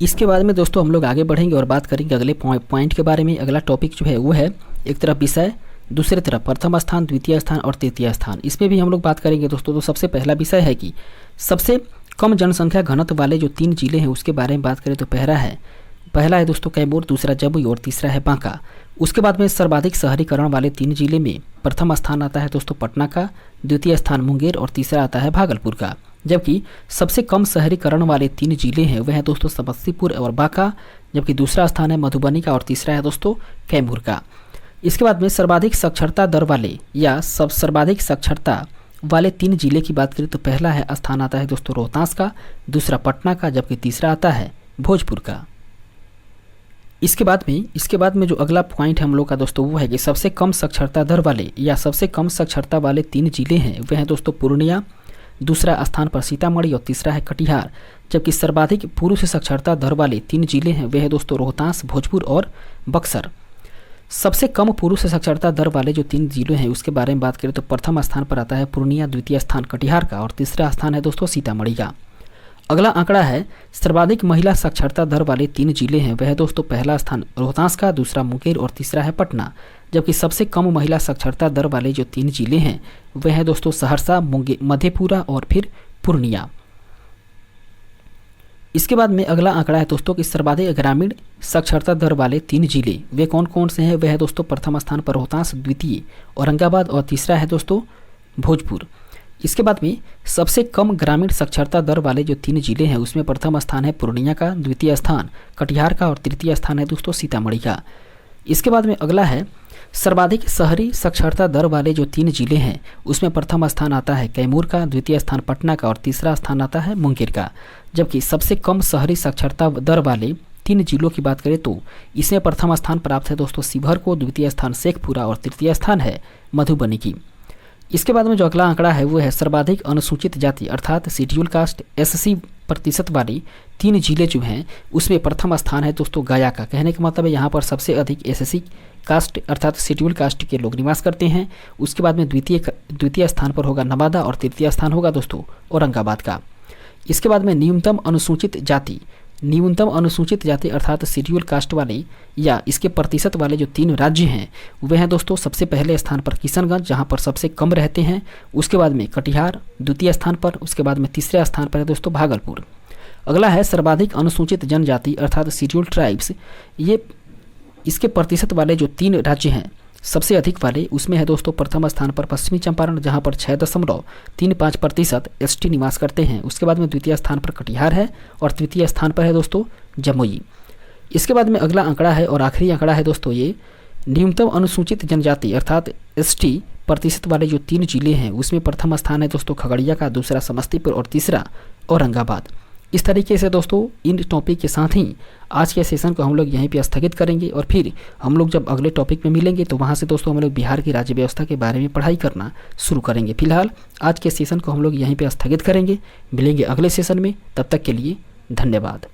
इसके बाद में दोस्तों हम लोग आगे बढ़ेंगे और बात करेंगे अगले पॉइंट के बारे में। अगला टॉपिक जो है वो है एक तरफ विषय, दूसरी तरफ प्रथम स्थान, द्वितीय स्थान और तृतीय स्थान। इसमें भी हम लोग बात करेंगे दोस्तों। तो सबसे पहला विषय है कि सबसे कम जनसंख्या घनत्व वाले जो 3 जिले हैं उसके बारे में बात करें तो पहला है दोस्तों कैमूर, दूसरा जमुई और तीसरा है बांका। उसके बाद में सर्वाधिक शहरीकरण वाले 3 जिले में प्रथम स्थान आता है दोस्तों पटना का, द्वितीय स्थान मुंगेर और तीसरा आता है भागलपुर का। जबकि सबसे कम शहरीकरण वाले 3 जिले हैं वह है दोस्तों समस्तीपुर और बांका, जबकि दूसरा स्थान है मधुबनी का और तीसरा है दोस्तों कैमूर का। इसके बाद में सर्वाधिक साक्षरता दर वाले या सर्वाधिक साक्षरता वाले 3 जिले की बात करें तो पहला है स्थान आता है दोस्तों रोहतास का, दूसरा पटना का, जबकि तीसरा आता है भोजपुर का। इसके बाद में जो अगला पॉइंट है हम लोग का दोस्तों वो है कि सबसे कम साक्षरता दर वाले या सबसे कम साक्षरता वाले 3 जिले हैं वह हैं दोस्तों पूर्णिया, दूसरा स्थान पर सीतामढ़ी और तीसरा है कटिहार। जबकि सर्वाधिक पुरुष साक्षरता दर वाले 3 जिले हैं वे हैं दोस्तों रोहतास, भोजपुर और बक्सर। सबसे कम पुरुष साक्षरता दर वाले जो 3 जिले हैं उसके बारे में बात करें तो प्रथम स्थान पर आता है पूर्णिया, द्वितीय स्थान कटिहार का और तीसरा स्थान है दोस्तों सीतामढ़ी का। अगला आंकड़ा है सर्वाधिक महिला साक्षरता दर वाले 3 जिले हैं वह है दोस्तों पहला स्थान रोहतास का, दूसरा मुंगेर और तीसरा है पटना। जबकि सबसे कम महिला साक्षरता दर वाले जो 3 जिले हैं वह है दोस्तों सहरसा, मधेपुरा और फिर पूर्णिया। इसके बाद में अगला आंकड़ा है दोस्तों कि सर्वाधिक ग्रामीण साक्षरता दर वाले 3 जिले वे कौन कौन से हैं वह है दोस्तों प्रथम स्थान पर रोहतास, द्वितीय औरंगाबाद और तीसरा है दोस्तों भोजपुर। इसके बाद में सबसे कम ग्रामीण साक्षरता दर वाले जो 3 जिले हैं उसमें प्रथम स्थान है पूर्णिया का, द्वितीय स्थान कटिहार का और तृतीय स्थान है दोस्तों सीतामढ़ी का। इसके बाद में अगला है सर्वाधिक शहरी साक्षरता दर वाले जो 3 जिले हैं उसमें प्रथम स्थान आता है कैमूर का, द्वितीय स्थान पटना का और तीसरा स्थान आता है मुंगेर का। जबकि सबसे कम शहरी साक्षरता दर वाले 3 जिलों की बात करें तो इसमें प्रथम स्थान प्राप्त है दोस्तों शिवहर को, द्वितीय स्थान शेखपुरा और तृतीय स्थान है मधुबनी की। इसके बाद में जो अगला आंकड़ा है वो है सर्वाधिक अनुसूचित जाति अर्थात शेड्यूल कास्ट SC प्रतिशत वाली 3 जिले जो हैं उसमें प्रथम स्थान है दोस्तों गया का। कहने का मतलब है यहाँ पर सबसे अधिक SC कास्ट अर्थात शेड्यूल कास्ट के लोग निवास करते हैं। उसके बाद में द्वितीय स्थान पर होगा नवादा और तृतीय स्थान होगा दोस्तों औरंगाबाद का। इसके बाद में न्यूनतम अनुसूचित जाति अर्थात शेड्यूल कास्ट वाले या इसके प्रतिशत वाले जो 3 राज्य हैं वे हैं दोस्तों सबसे पहले स्थान पर किशनगंज जहां पर सबसे कम रहते हैं, उसके बाद में कटिहार द्वितीय स्थान पर, उसके बाद में तीसरे स्थान पर है दोस्तों भागलपुर। अगला है सर्वाधिक अनुसूचित जनजाति अर्थात शेड्यूल ट्राइब्स, ये इसके प्रतिशत वाले जो 3 राज्य हैं सबसे अधिक वाले उसमें है दोस्तों प्रथम स्थान पर पश्चिमी चंपारण जहां पर 6.35% ST निवास करते हैं। उसके बाद में द्वितीय स्थान पर कटिहार है और तृतीय स्थान पर है दोस्तों जमुई। इसके बाद में अगला आंकड़ा है और आखिरी आंकड़ा है दोस्तों ये न्यूनतम अनुसूचित जनजाति अर्थात ST प्रतिशत वाले जो 3 जिले हैं उसमें प्रथम स्थान है दोस्तों खगड़िया का, दूसरा समस्तीपुर और तीसरा औरंगाबाद। इस तरीके से दोस्तों इन टॉपिक के साथ ही आज के सेशन को हम लोग यहीं पे स्थगित करेंगे और फिर हम लोग जब अगले टॉपिक में मिलेंगे तो वहाँ से दोस्तों हम लोग बिहार की राज्य व्यवस्था के बारे में पढ़ाई करना शुरू करेंगे। फिलहाल आज के सेशन को हम लोग यहीं पे स्थगित करेंगे, मिलेंगे अगले सेशन में, तब तक के लिए धन्यवाद।